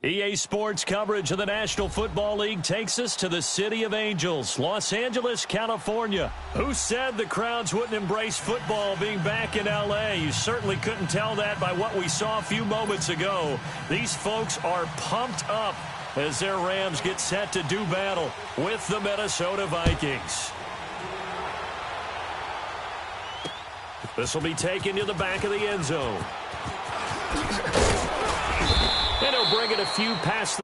EA Sports coverage of the National Football League takes us to the City of Angels, Los Angeles, California. Who said the crowds wouldn't embrace football being back in L.A.? You certainly couldn't tell that by what we saw a few moments ago. These folks are pumped up as their Rams get set to do battle with the Minnesota Vikings. This will be taken to the back of the end zone. And he'll bring it a few past.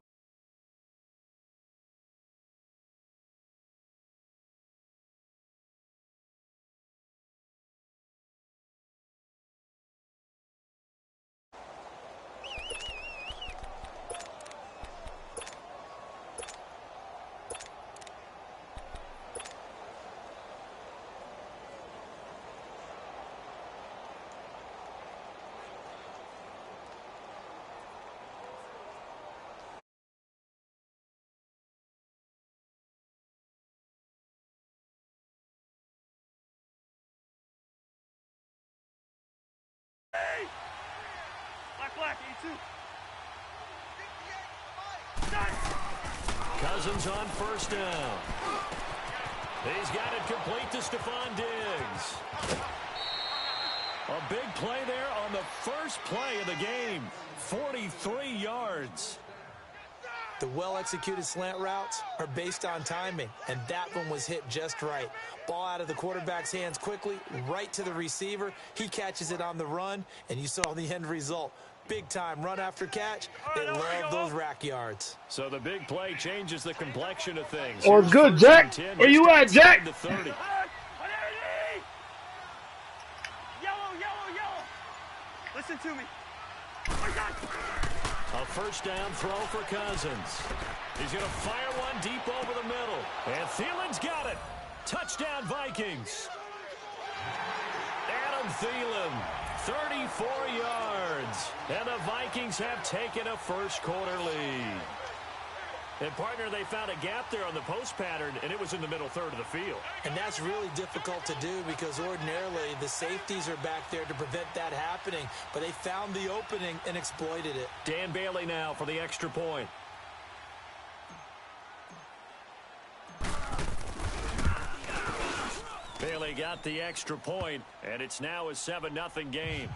Cousins on first down. He's got it complete to Stephon Diggs. A big play there on the first play of the game. 43 yards. The well-executed slant routes are based on timing, and that one was hit just right. Ball out of the quarterback's hands quickly, right to the receiver. He catches it on the run, and you saw the end result. Big-time run after catch. They love those rack yards. So the big play changes the complexion of things. Oh, it's good, Jack. Where you at, Jack? Yellow. Listen to me. A first down throw for Cousins. He's going to fire one deep over the middle. And Thielen's got it. Touchdown, Vikings. Adam Thielen, 34 yards. And the Vikings have taken a first-quarter lead. And, partner, they found a gap there on the post pattern, and it was in the middle third of the field. And that's really difficult to do because ordinarily the safeties are back there to prevent that happening. But they found the opening and exploited it. Dan Bailey now for the extra point. Bailey got the extra point, and it's now a 7-0 game.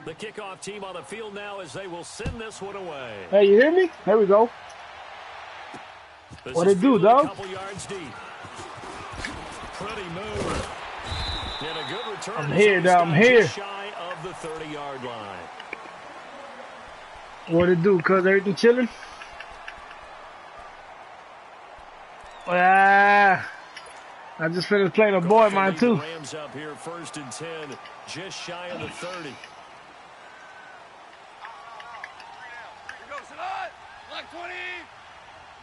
The kickoff team on the field now as they will send this one away. Hey, you hear me? There we go. What it do, dog? A couple yards deep. Pretty move. And a good return. I'm here, dog. I'm here. Shy of the 30-yard line. What it do, cuz? Everything chilling? I just finished playing a boy of mine, too. Rams up here, 1st and 10, just shy of the 30.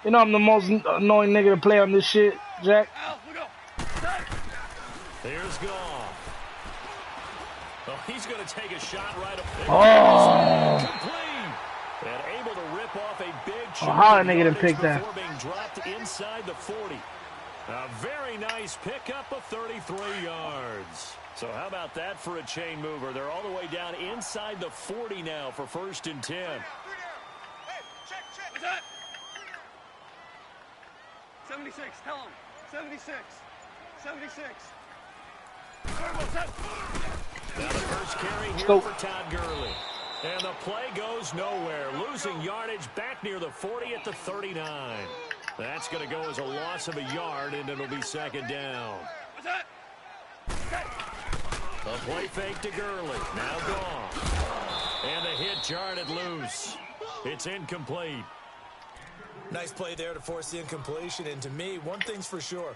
You know I'm the most annoying nigga to play on this shit, Jack. Here's Goff. Oh, he's going to take a shot right up there. Oh! And able to rip off a big How that nigga didn't pick that? being dropped inside the 40. A very nice pickup of 33 yards. So how about that for a chain mover? They're all the way down inside the 40 now for 1st and 10. Hey, check. What's that? 76, tell him. 76. Now the first carry here for Todd Gurley. And the play goes nowhere. Losing yardage back near the 40 at the 39. That's going to go as a loss of a yard, and it'll be 2nd down. What's that? A play fake to Gurley. Now gone. And the hit jarred it loose. It's incomplete. Nice play there to force the incompletion. And to me, one thing's for sure.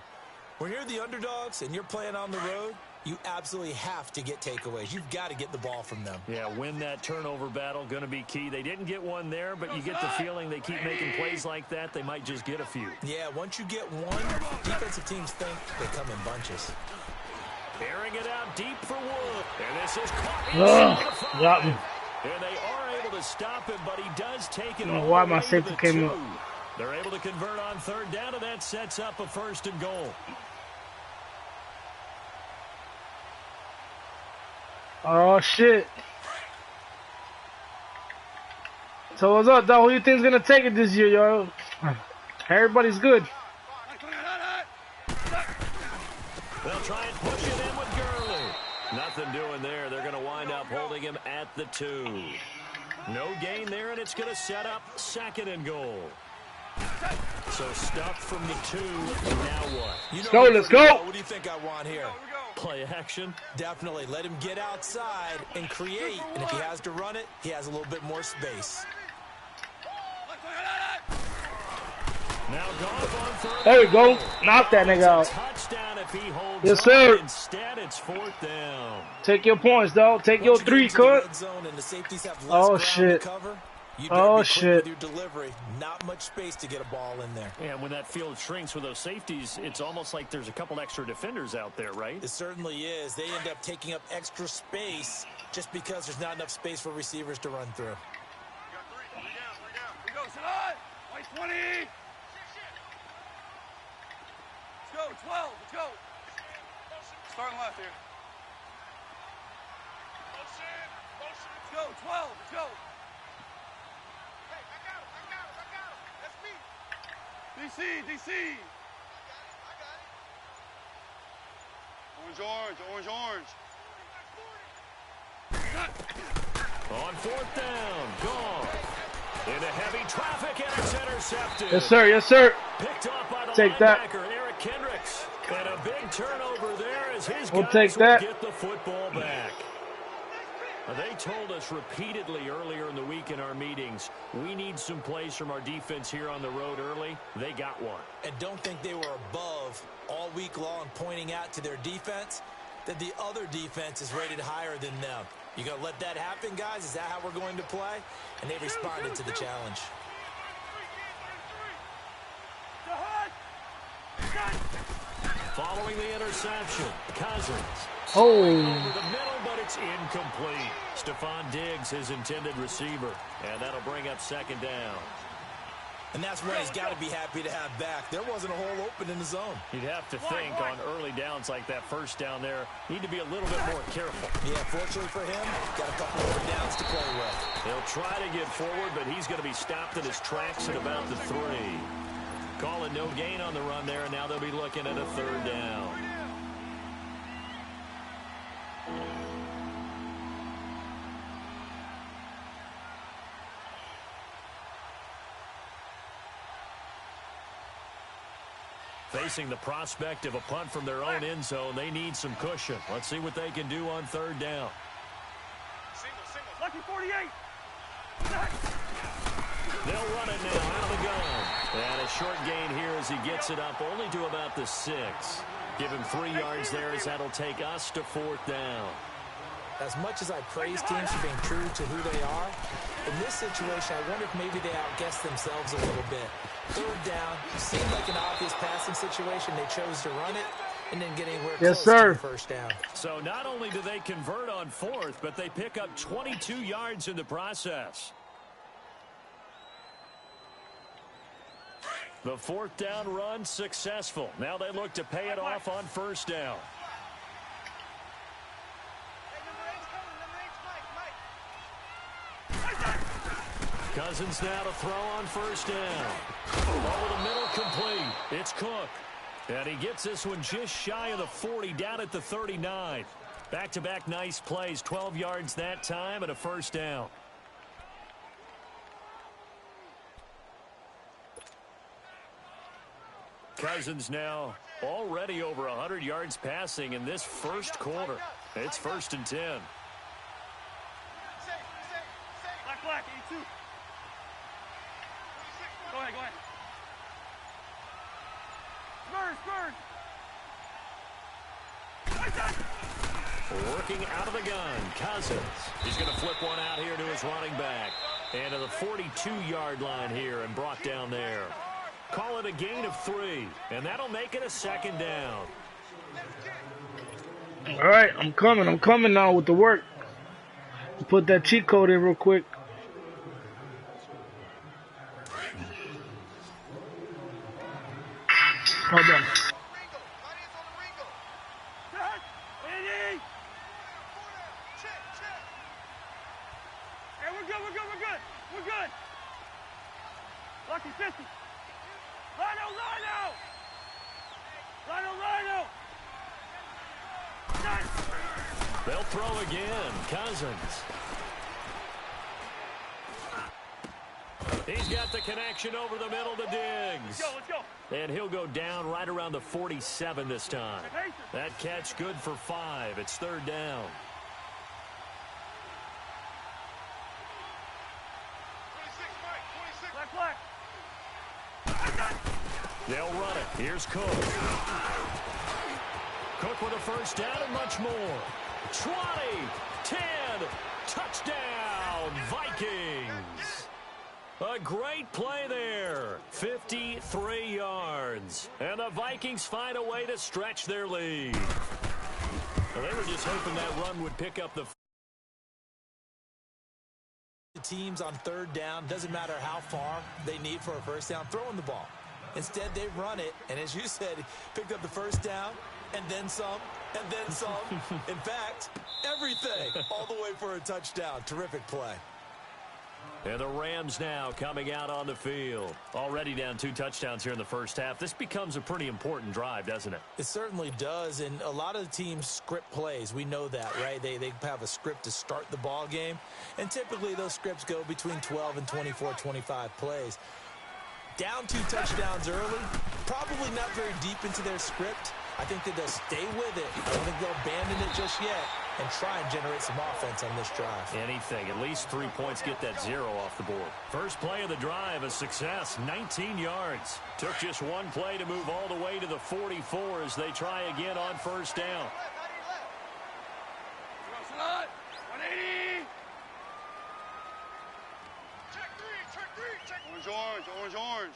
When you're the underdogs and you're playing on the road, You absolutely have to get takeaways. You've got to get the ball from them. Yeah, win that turnover battle, going to be key. They didn't get one there, but you get the feeling they keep making plays like that, they might just get a few. Yeah, once you get one, defensive teams think they come in bunches. Airing it out deep for Wood. And this is caught. Got me. And they are able to stop him, but he does take it. I don't know why my safety came up. They're able to convert on third down, and that sets up a 1st and goal. Oh, shit. So what's up, dog? Who you think's going to take it this year, yo? Everybody's good. They'll try and push it in with Gurley. Nothing doing there. They're going to wind up holding him at the 2. No gain there, and it's going to set up 2nd and goal. So stuffed from the 2. Now what? Let's go, let's go. What do you think I want here? Play action. Definitely. Let him get outside and create. And if he has to run it, he has a little bit more space. Now Goff on third. There we go. Knock that nigga out. Touchdown if he holds Yes, sir. Instead, it's 4th down. Take your points, dog. Take your 3, cut. Oh, shit. Oh, shit. With your delivery. Not much space to get a ball in there. And when that field shrinks with those safeties, it's almost like there's a couple extra defenders out there, right? It certainly is. They end up taking up extra space just because there's not enough space for receivers to run through. Three down. We go, Salad. White 20. Let's go, 12. Let's go. Starting left here. Let's go, 12. Let's go. Hey, I got him. That's me. DC. I got it. Orange. On 4th down, gone. Into heavy traffic, and it's intercepted. Yes, sir. Yes, sir. Picked off by the Take that. linebacker, Eric Kendricks. And a big turnover there as his We'll guys take will that. get the football back. They told us repeatedly earlier in the week in our meetings, we need some plays from our defense here on the road early. They got one. And don't think they were above all week long pointing out to their defense that the other defense is rated higher than them. You going to let that happen, guys? Is that how we're going to play? And they responded to the challenge. Following the interception, Cousins. Oh. Over the middle, but it's incomplete. Stephon Diggs, his intended receiver. And that'll bring up 2nd down. And that's what he's got to be happy to have back. There wasn't a hole open in the zone. You'd have to think on early downs like that 1st down there, need to be a little bit more careful. Yeah, fortunately for him, got a couple more downs to play with. He'll try to get forward, but he's going to be stopped in his tracks at about the 3. Calling no gain on the run there, and now they'll be looking at a 3rd down. Facing the prospect of a punt from their own end zone, they need some cushion. Let's see what they can do on 3rd down. Single. Lucky 48. They'll run it now out of the gun. And a short gain here as he gets it up only to about the 6. Give him 3 yards there as that'll take us to 4th down. As much as I praise teams for being true to who they are, in this situation, I wonder if maybe they outguessed themselves a little bit. 3rd down, seemed like an obvious passing situation. They chose to run it and didn't get anywhere close to the 1st down. So not only do they convert on 4th, but they pick up 22 yards in the process. The 4th down run successful. Now they look to pay it off on 1st down. Cousins now to throw on 1st down. Over the middle, complete. It's Cook. And he gets this one just shy of the 40, down at the 39. Back-to-back nice plays, 12 yards that time and a 1st down. Cousins now already over 100 yards passing in this 1st quarter. It's 1st and 10. Black, 82. Go ahead. Spurs. Working out of the gun, Cousins. He's going to flip one out here to his running back. And to the 42-yard line here and brought down there. Call it a gain of 3, and that'll make it a 2nd down. All right, I'm coming now with the work. Put that cheat code in real quick. Hold on. We're good. Lucky 50. Rhino. They'll throw again. Cousins. He's got the connection over the middle to Diggs. Let's go. And he'll go down right around the 47 this time. That catch good for 5. It's 3rd down. 26, Black. They'll run it. Here's Cook. Cook with a 1st down and much more. 20, 10, touchdown, Vikings. A great play there. 53 yards. And the Vikings find a way to stretch their lead. Well, they were just hoping that run would pick up the teams on 3rd down. Doesn't matter how far they need for a 1st down, throwing the ball. Instead, they run it, and as you said, picked up the 1st down, and then some, and then some. In fact, everything, all the way for a touchdown. Terrific play. And the Rams now coming out on the field. Already down 2 touchdowns here in the 1st half. This becomes a pretty important drive, doesn't it? It certainly does, and a lot of the teams script plays. We know that, right? They have a script to start the ball game, and typically those scripts go between 12 and 24, 25 plays. Down 2 touchdowns early, probably not very deep into their script. I think that they'll stay with it. I don't think they'll abandon it just yet and try and generate some offense on this drive. Anything. At least 3 points, get that 0 off the board. First play of the drive, a success, 19 yards. Took just 1 play to move all the way to the 44 as they try again on 1st down. 180. Check 3. Orange.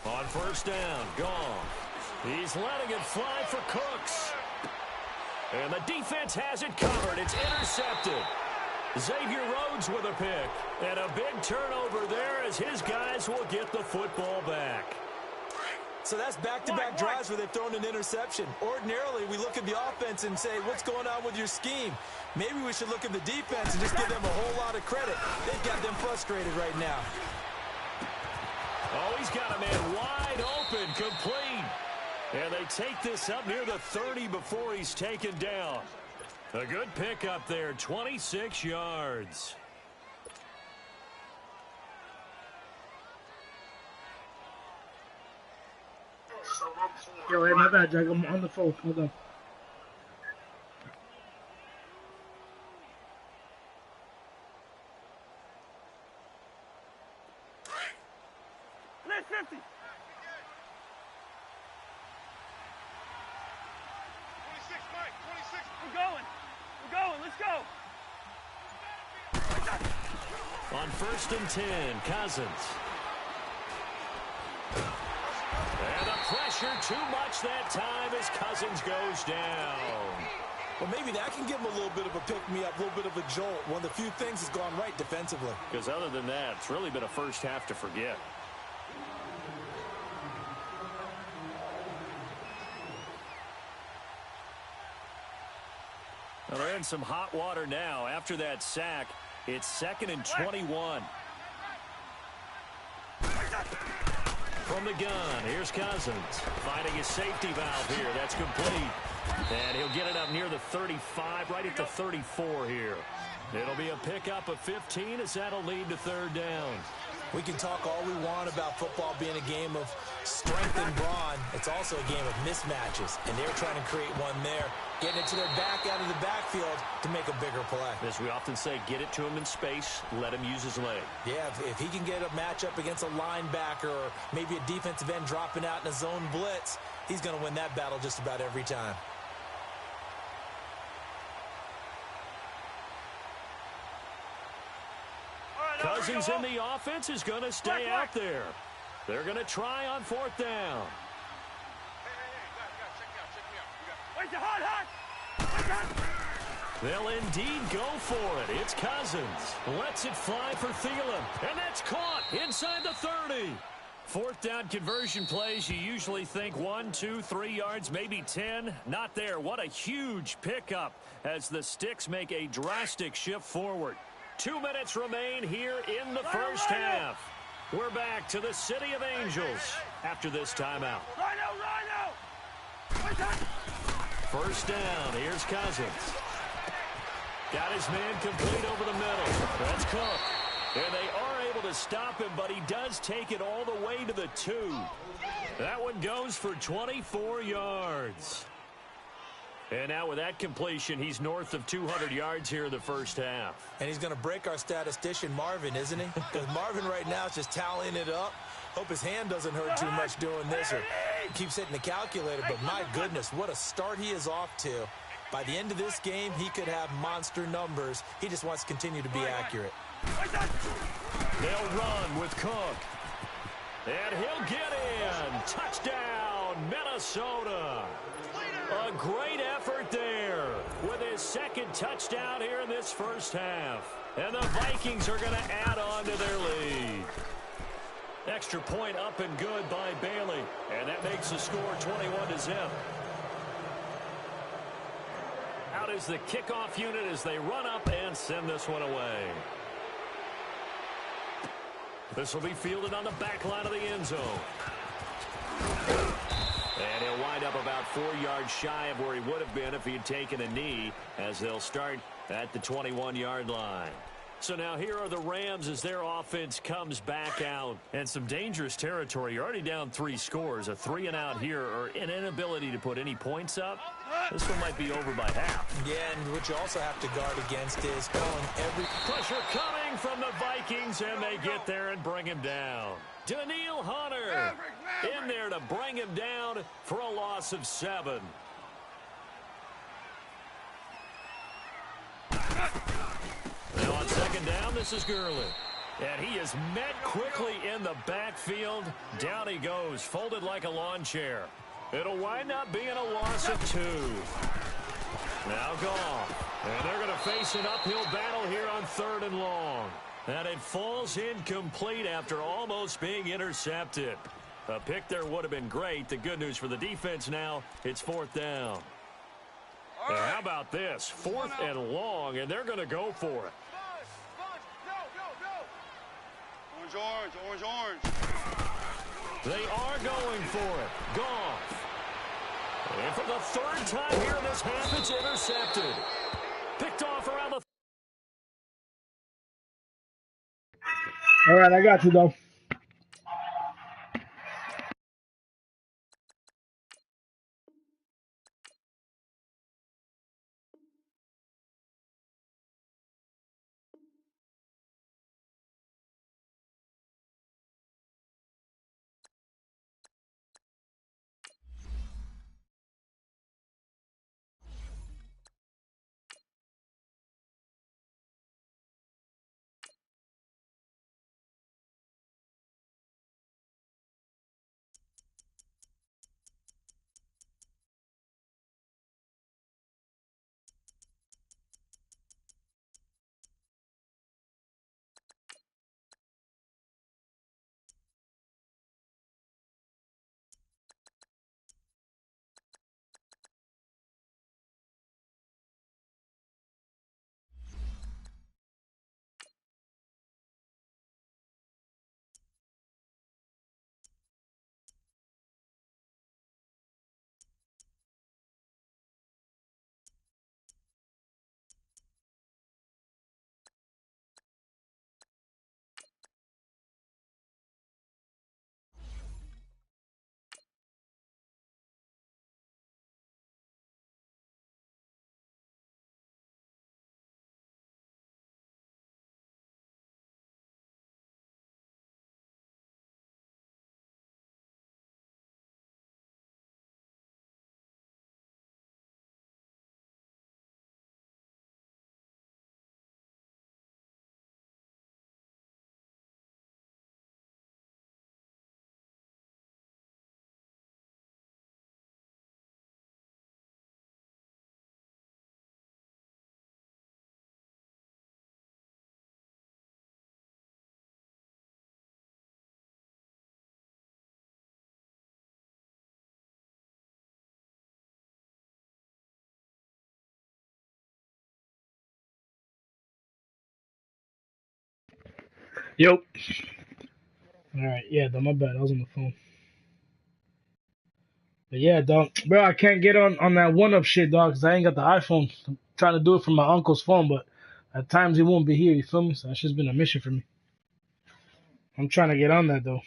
On 1st down, gone. He's letting it fly for Cooks. And the defense has it covered. It's intercepted. Xavier Rhodes with a pick. And a big turnover there as his guys will get the football back. So that's back-to-back drives where they've thrown an interception. Ordinarily, we look at the offense and say, what's going on with your scheme? Maybe we should look at the defense and just give them a whole lot of credit. They've got them frustrated right now. Oh, he's got a man wide open, complete. And they take this up near the 30 before he's taken down. A good pickup there, 26 yards. Yo, hey, my bad, Jack. I'm on the phone. Hold on. Let's 50. 26, Mike. 26. We're going. Let's go. On 1st and 10, Cousins. And the pressure too much that time as Cousins goes down. Well, maybe that can give them a little bit of a pick-me-up, a little bit of a jolt. One of the few things has gone right defensively. Because other than that, it's really been a 1st half to forget. Well, they're in some hot water now. After that sack, it's 2nd and 21. From the gun, here's Cousins. Finding his safety valve here. That's complete. And he'll get it up near the 35, right at the 34 here. It'll be a pickup of 15 as that'll lead to 3rd down. We can talk all we want about football being a game of strength and brawn. It's also a game of mismatches, and they're trying to create one there, getting it to their back out of the backfield to make a bigger play. As we often say, get it to him in space, let him use his leg. Yeah, if he can get a matchup against a linebacker or maybe a defensive end dropping out in a zone blitz, he's going to win that battle just about every time. Cousins in the offense is going to stay out there. They're going to try on fourth down. Hey, check me out. They'll indeed go for it. It's Cousins. Lets it fly for Thielen. And that's caught inside the 30. Fourth down conversion plays, you usually think 1, 2, 3 yards, maybe 10. Not there. What a huge pickup as the Sticks make a drastic shift forward. 2 minutes remain here in the first half. We're back to the City of Angels after this timeout. First down. Here's Cousins. Got his man complete over the middle. That's Cook. And they are able to stop him, but he does take it all the way to the 2. That one goes for 24 yards. And now with that completion, he's north of 200 yards here in the first half. And he's going to break our statistician Marvin, isn't he? Because Marvin right now is just tallying it up. Hope his hand doesn't hurt too much doing this or keeps hitting the calculator. But my goodness, what a start he is off to. By the end of this game, he could have monster numbers. He just wants to continue to be accurate. They'll run with Cook. And he'll get in. Touchdown, Minnesota. A great effort there with his second touchdown here in this first half. And the Vikings are going to add on to their lead. Extra point up and good by Bailey. And that makes the score 21-0. Out is the kickoff unit as they run up and send this one away. This will be fielded on the back line of the end zone. And he'll wind up about 4 yards shy of where he would have been if he had taken a knee, as they'll start at the 21-yard line. So now here are the Rams as their offense comes back out. And some dangerous territory. You're already down 3 scores. A 3-and-out here or an inability to put any points up. This one might be over by half. Yeah, and what you also have to guard against is calling every... Pressure coming from the Vikings, and they get there and bring him down. Daniil Hunter in there to bring him down for a loss of 7. Now on second down, this is Gurley. And he is met quickly in the backfield. Down he goes, folded like a lawn chair. It'll wind up being a loss of 2. Now Goff. And they're going to face an uphill battle here on 3rd and long. And it falls incomplete after almost being intercepted. A pick there would have been great. The good news for the defense now, it's 4th down. And how about this? 4th and long, and they're going to go for it. Orange, orange, orange. They are going for it. Goff. And for the 3rd time here in this half, it's intercepted. Picked off around the... All right, I got you, though. Yep. Alright, yeah, though, my bad. I was on the phone. But yeah, dog. Bro, I can't get on that one-up shit, dog, because I ain't got the iPhone. I'm trying to do it from my uncle's phone, but at times he won't be here, you feel me? So that's just been a mission for me. I'm trying to get on that, though.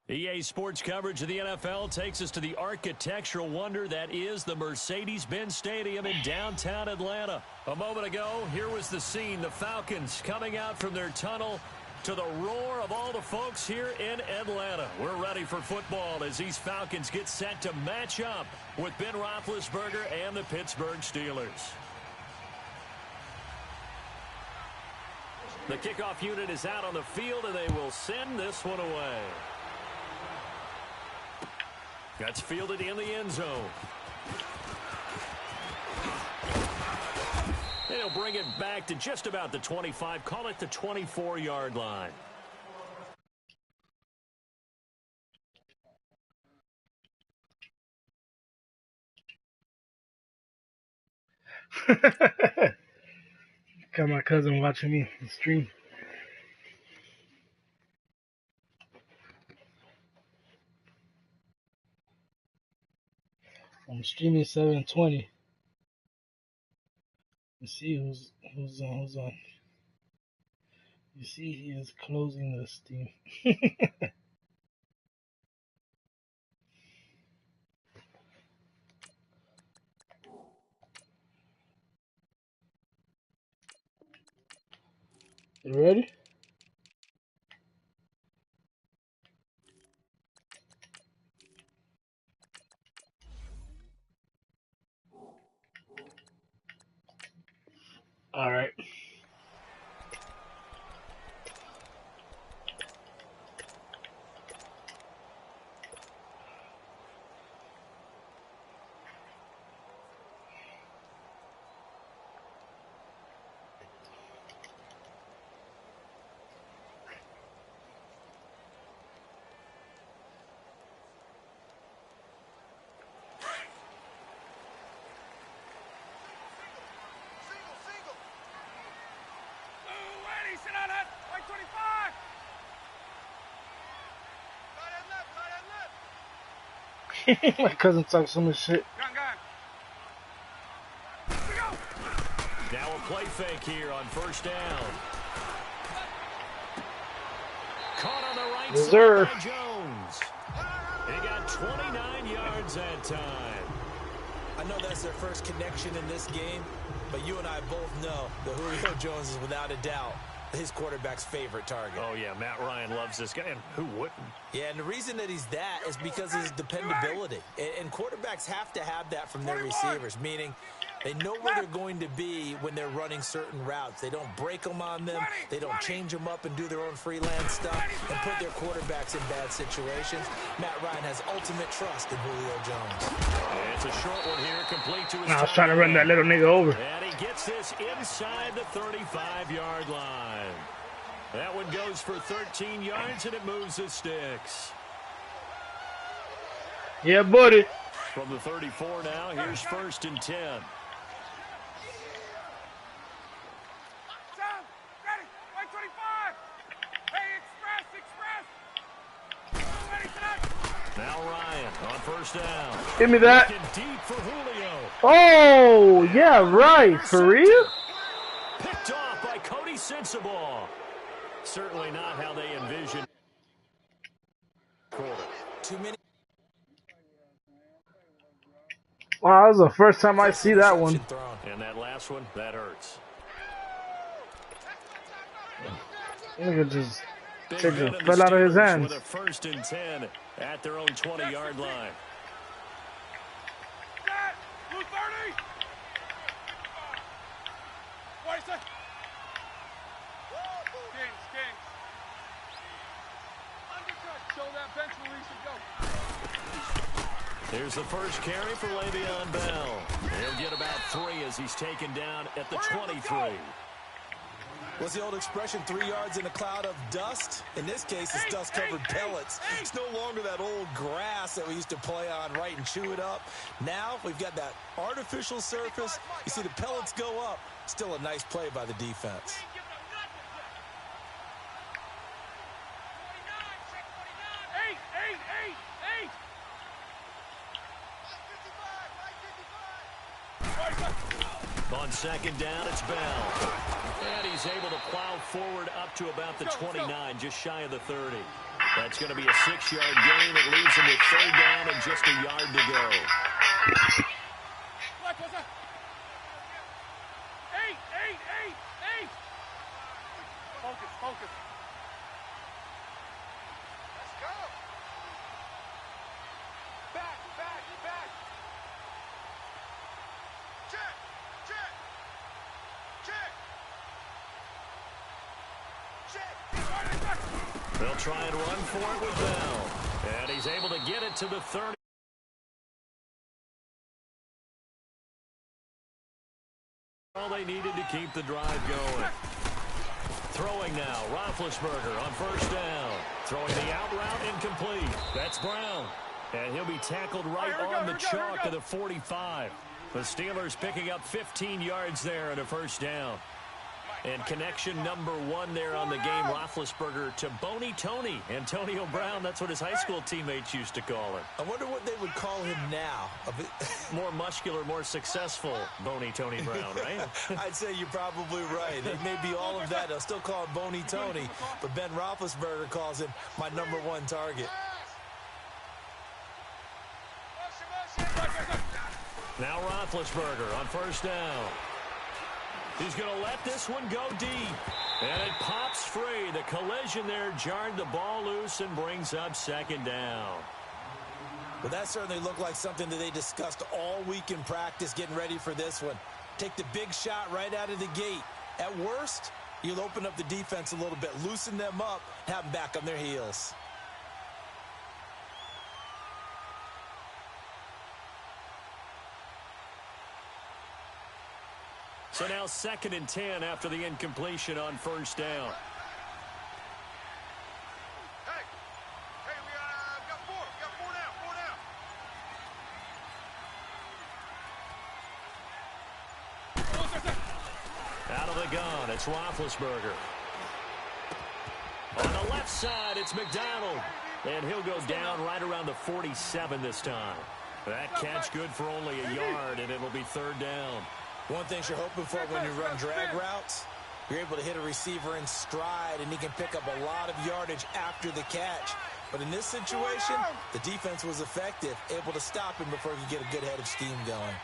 EA Sports coverage of the NFL takes us to the architectural wonder that is the Mercedes-Benz Stadium in downtown Atlanta. A moment ago, here was the scene. The Falcons coming out from their tunnel to the roar of all the folks here in Atlanta. We're ready for football as these Falcons get set to match up with Ben Roethlisberger and the Pittsburgh Steelers. The kickoff unit is out on the field, and they will send this one away. That's fielded in the end zone. And he'll bring it back to just about the 25. Call it the 24-yard line. Got my cousin watching me stream. I'm streaming 720. Let's see who's on. You see, he is closing the Steam. You ready? All right. Sit on it. White 25. My cousin talks so much shit. Gun. Now a play fake here on first down. Caught on the right side by Jones. He got 29 yards that time. I know that's their first connection in this game, but you and I both know that Julio Jones is without a doubt his quarterback's favorite target. Oh, yeah, Matt Ryan loves this guy, and who wouldn't? Yeah, and the reason that he's that is because of his dependability. And quarterbacks have to have that from their receivers, meaning they know where they're going to be when they're running certain routes. They don't break them on them. They don't change them up and do their own freelance stuff and put their quarterbacks in bad situations. Matt Ryan has ultimate trust in Julio Jones. And it's a short one here, complete to his I was trying to run that little nigga over. And he gets this inside the 35-yard line. That one goes for 13 yards, and it moves the sticks. Yeah, buddy. From the 34 now, here's 1st and 10. Ready. White 25. Hey, express. Ready, sit on. Now Ryan on first down. Give me that. Deep for Julio. Oh, yeah, right. For real? Picked off by Cody Sensabaugh. Certainly not how they envisioned. Too many. Wow, that was the first time I see that one. And that last one, that hurts. Nigga just fell out of his hands. With a 1st and 10 at their own 20-yard line. Blue 30. What is it? Kings. Undercut. Show that bench release and go. Here's the first carry for Le'Veon Bell. He'll get about 3 as he's taken down at the 23. What's the old expression, 3 yards in a cloud of dust? In this case, it's dust-covered pellets. It's no longer that old grass that we used to play on, right, and chew it up. Now we've got that artificial surface. You see the pellets go up. Still a nice play by the defense. On second down, it's Bell. And he's able to plow forward up to about the 29, just shy of the 30. That's going to be a 6-yard gain. It leaves him with third down and just a yard to go. Focus, focus. Let's go. Back. Check. They'll try and run for it with Bell. And he's able to get it to the 30. All they needed to keep the drive going. Throwing now, Roethlisberger on first down. Throwing the out route incomplete. That's Brown. And he'll be tackled right on the chalk to the 45. The Steelers picking up 15 yards there and a first down. And connection number 1 there on the game, Roethlisberger to Boney Tony. Antonio Brown, that's what his high school teammates used to call him. I wonder what they would call him now. More muscular, more successful Boney Tony Brown, right? I'd say you're probably right. It may be all of that. They'll still call him Boney Tony, but Ben Roethlisberger calls him my number 1 target. Now Roethlisberger on first down. He's going to let this one go deep. And it pops free. The collision there jarred the ball loose and brings up second down. Well, that certainly looked like something that they discussed all week in practice getting ready for this one. Take the big shot right out of the gate. At worst, you'll open up the defense a little bit, loosen them up, have them back on their heels. So now 2nd and 10 after the incompletion on first down. Hey, we got 4. We got 4 now. Out of the gun, it's Roethlisberger. On the left side, it's McDonald. And he'll go down right around the 47 this time. That catch good for only a yard, and it'll be third down. One thing you're hoping for when you run drag routes, you're able to hit a receiver in stride, and he can pick up a lot of yardage after the catch. But in this situation, the defense was effective, able to stop him before he could get a good head of steam going.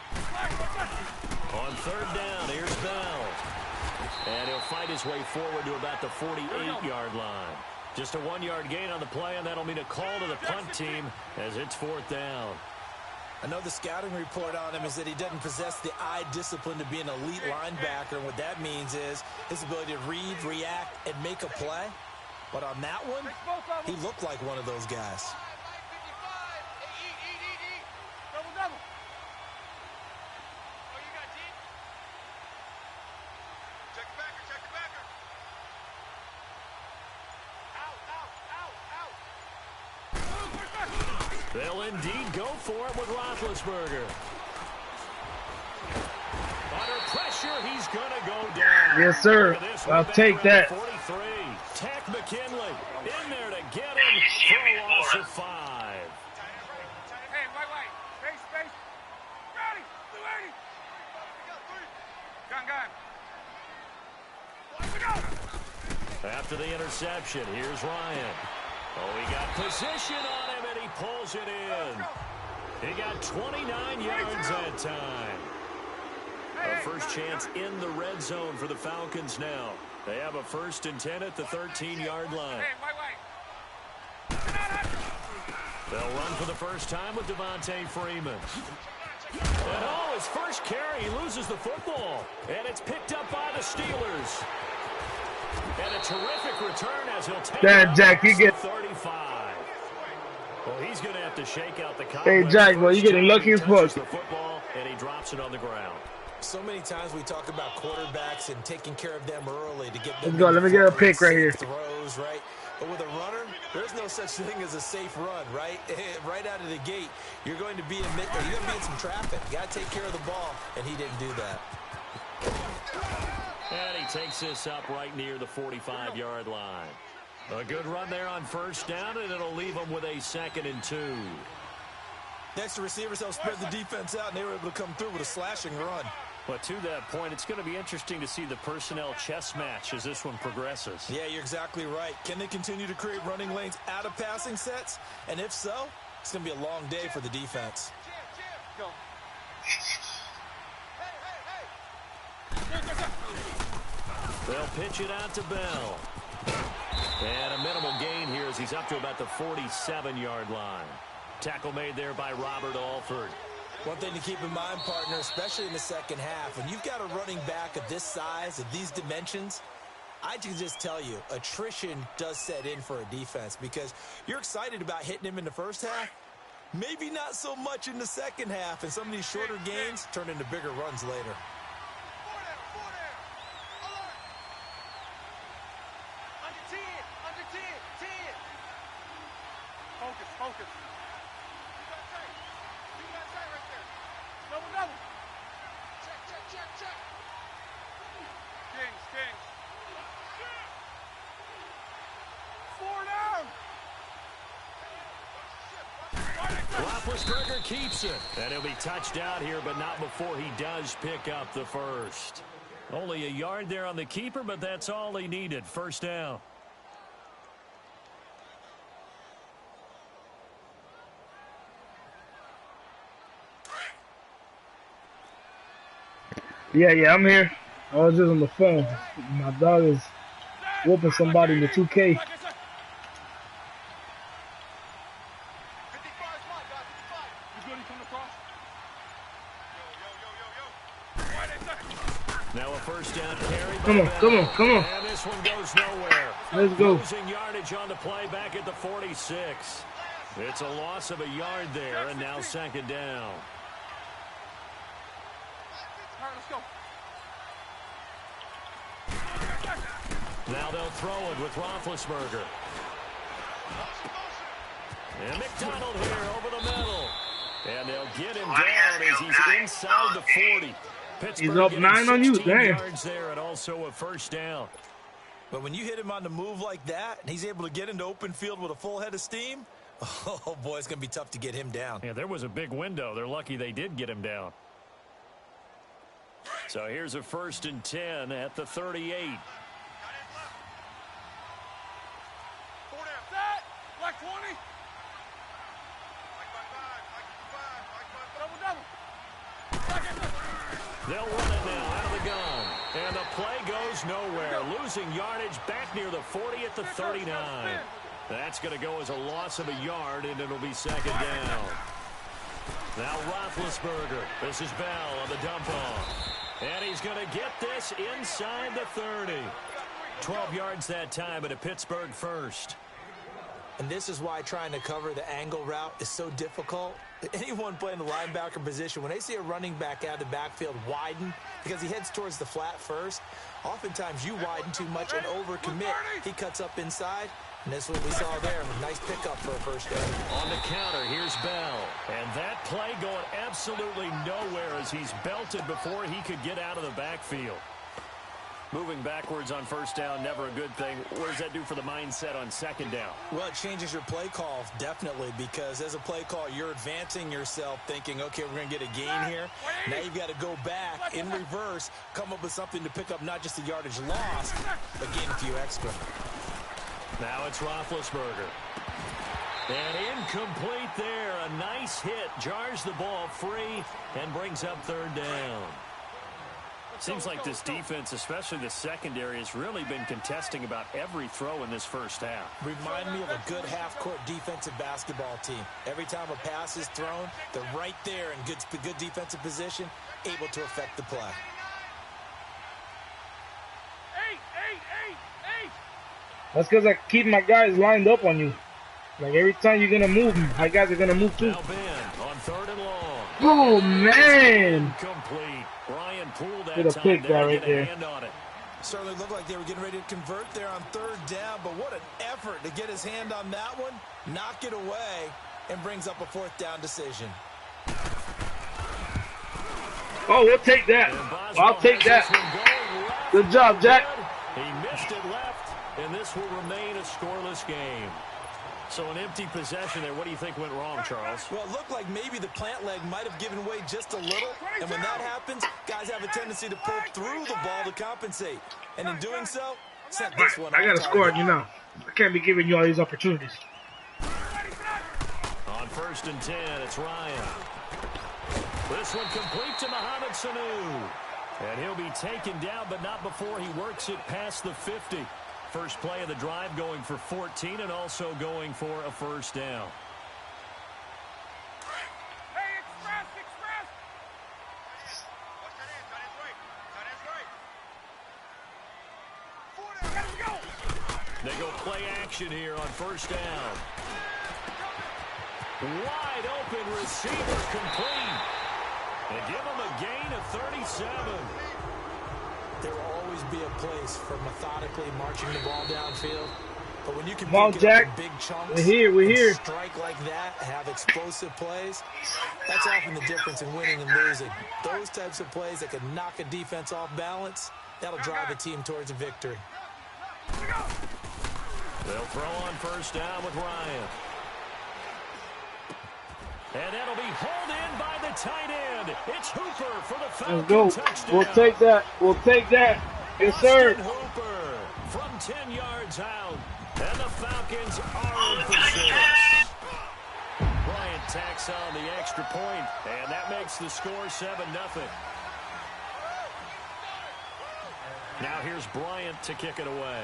On third down, here's Bell. And he'll fight his way forward to about the 48-yard line. Just a 1-yard gain on the play, and that'll mean a call to the punt team as it's fourth down. I know the scouting report on him is that he doesn't possess the eye discipline to be an elite linebacker, and what that means is his ability to read, react, and make a play. But on that one, he looked like one of those guys. Double. Check the backer. Out. They'll indeed go for it with Roethlisberger. Under pressure, he's going to go down. Yes, sir. I'll take that. 43. Tack McKinley in there to get him for a loss of 5. Hey, wait. Space. Ready. 280. Gun. After the interception, here's Ryan. Oh, he got position on him, and he pulls it in. He got 29 yards that time. A first chance in the red zone for the Falcons now. They have a 1st and 10 at the 13-yard line. Hey, wait. They'll run for the first time with Devontae Freeman. And his first carry, he loses the football. And it's picked up by the Steelers. And a terrific return as he'll take Damn, Jack, you get 35. Well, he's going to have to shake out the Hey, Jack, well, you're getting lucky as fuck. The football, and he drops it on the ground. So many times we talk about quarterbacks and taking care of them early to get them. Let's go. Let me get a pick right here. Throws, right? But with a runner, there's no such thing as a safe run, right? Right out of the gate, you're going to be in some traffic. You got to take care of the ball, and he didn't do that. And he takes this up right near the 45-yard line. A good run there on first down, and it'll leave them with a 2nd and 2. Next, the receivers help spread the defense out, and they were able to come through with a slashing run. But to that point, it's going to be interesting to see the personnel chess match as this one progresses. Yeah, you're exactly right. Can they continue to create running lanes out of passing sets? And if so, it's going to be a long day for the defense. Go. They'll pitch it out to Bell. And a minimal gain here as he's up to about the 47-yard line. Tackle made there by Robert Alford. One thing to keep in mind, partner, especially in the second half, when you've got a running back of this size, of these dimensions, I can just tell you, attrition does set in for a defense because you're excited about hitting him in the first half, maybe not so much in the second half, and some of these shorter gains turn into bigger runs later. Focus. Double. Check. Kings. 4 down. Roethlisberger keeps it. And he'll be touched out here, but not before he does pick up the first. Only a yard there on the keeper, but that's all he needed. First down. Yeah, I'm here. I was just on the phone. My dog is whooping somebody in the 2K. Now a first down carry. Come on. And this one goes nowhere. Let's go. Losing yardage on the play back at the 46. It's a loss of a yard there, and now 2nd down. All right, let's go. Now they'll throw it with Roethlisberger. And McDonald here over the middle. And they'll get him down as he's inside the 40. Pittsburgh He's up 9 on you, damn. Yards there and also a first down. But when you hit him on the move like that, and he's able to get into open field with a full head of steam, oh boy, it's going to be tough to get him down. Yeah, there was a big window. They're lucky they did get him down. So here's a 1st and 10 at the 38. Set. Like 20. Double. They'll run it now out of the gun. And the play goes nowhere. Losing yardage back near the 40 at the 39. That's going to go as a loss of a yard, and it'll be 2nd down. Now Roethlisberger. This is Bell on the dump off. And he's going to get this inside the 30. 12 yards that time, and a Pittsburgh first. And this is why trying to cover the angle route is so difficult. Anyone playing the linebacker position, when they see a running back out of the backfield widen, because he heads towards the flat first, oftentimes you widen too much and overcommit. He cuts up inside, and that's what we saw there. Nice pickup for a first down. On the counter, here's Bell. And that play going absolutely nowhere as he's belted before he could get out of the backfield. Moving backwards on first down, never a good thing. What does that do for the mindset on 2nd down? Well, it changes your play call, definitely, because as a play call, you're advancing yourself thinking, okay, we're going to get a gain here. Now you've got to go back in reverse, come up with something to pick up not just the yardage lost, but gain a few extra. Now it's Roethlisberger. And incomplete there. A nice hit. Jars the ball free and brings up 3rd down. Seems like this defense, especially the secondary, has really been contesting about every throw in this first half. Remind me of a good half-court defensive basketball team. Every time a pass is thrown, they're right there in good defensive position, able to affect the play. Eight. That's because I keep my guys lined up on you. Like every time you're going to move, my guys are going to move too. Now Ben on 3rd and long. Oh, man. Complete. Brian didn't pull that Get a time pick there that to right get a there. hand on it. Certainly looked like they were getting ready to convert there on third down, but what an effort to get his hand on that one, knock it away, and brings up a fourth down decision. Oh, we'll take that. I'll take that. Good job, Jack. He missed it left, and this will remain a scoreless game. So an empty possession there. What do you think went wrong, Charles? Well, it looked like maybe the plant leg might have given way just a little, and when that happens, guys have a tendency to pull through the ball to compensate. And in doing so, sent this one I got to score, you know. I can't be giving you all these opportunities. On 1st and 10, it's Ryan. This one complete to Mohamed Sanu. And he'll be taken down, but not before he works it past the 50. First play of the drive going for 14 and also going for a first down. Hey, express! Watch that end, tight end's right. 4 down. Let's go! They go play action here on first down. Wide open receiver complete. They give him a gain of 37. There will always be a place for methodically marching the ball downfield. But when you can Come on, pick it Jack. up in big chunks, We're here. strike like that, have explosive plays, that's often the difference in winning and losing. Those types of plays that can knock a defense off balance, that'll drive a team towards a victory. They'll throw on first down with Ryan. And that'll be hauled in by the tight end. It's Hooper for the Falcon touchdown. We'll take that. We'll take that. Yes, sir. Austin Hooper from 10 yards out. And the Falcons are in for 6. Bryant tacks on the extra point, and that makes the score 7-0. Now here's Bryant to kick it away.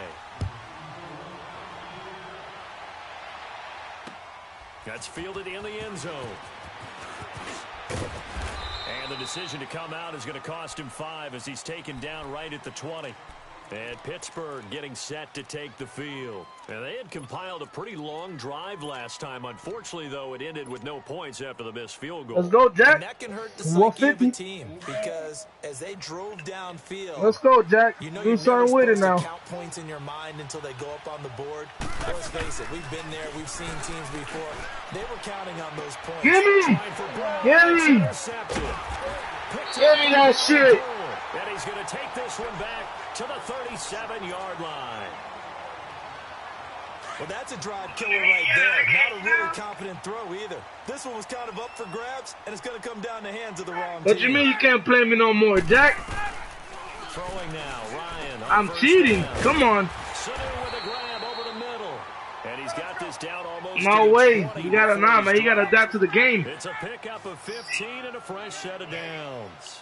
That's fielded in the end zone. And the decision to come out is going to cost him 5 as he's taken down right at the 20. And Pittsburgh getting set to take the field. And they had compiled a pretty long drive last time. Unfortunately, though, it ended with no points after the missed field goal. Let's go, Jack. And that can hurt the psyche of a team because as they drove downfield, Let's go, Jack. you know Do you're something never with it supposed now. to count points in your mind until they go up on the board. Let's face it, we've been there. We've seen teams before. They were counting on those points. Give me! Give me! Give me that shit! And he's going to take this one back to the 37-yard line. Well, that's a drive killer right there. Not a really confident throw either. This one was kind of up for grabs, and it's going to come down the hands of the wrong What team. you mean you can't play me no more, Jack? Throwing now, Ryan. I'm cheating. Down. Come on. Sanu with a grab over the middle. And he's got this down almost No to way. 20 You gotta before man. he's You gotta dropped. adapt to the game. It's a pickup of 15 and a fresh set of downs.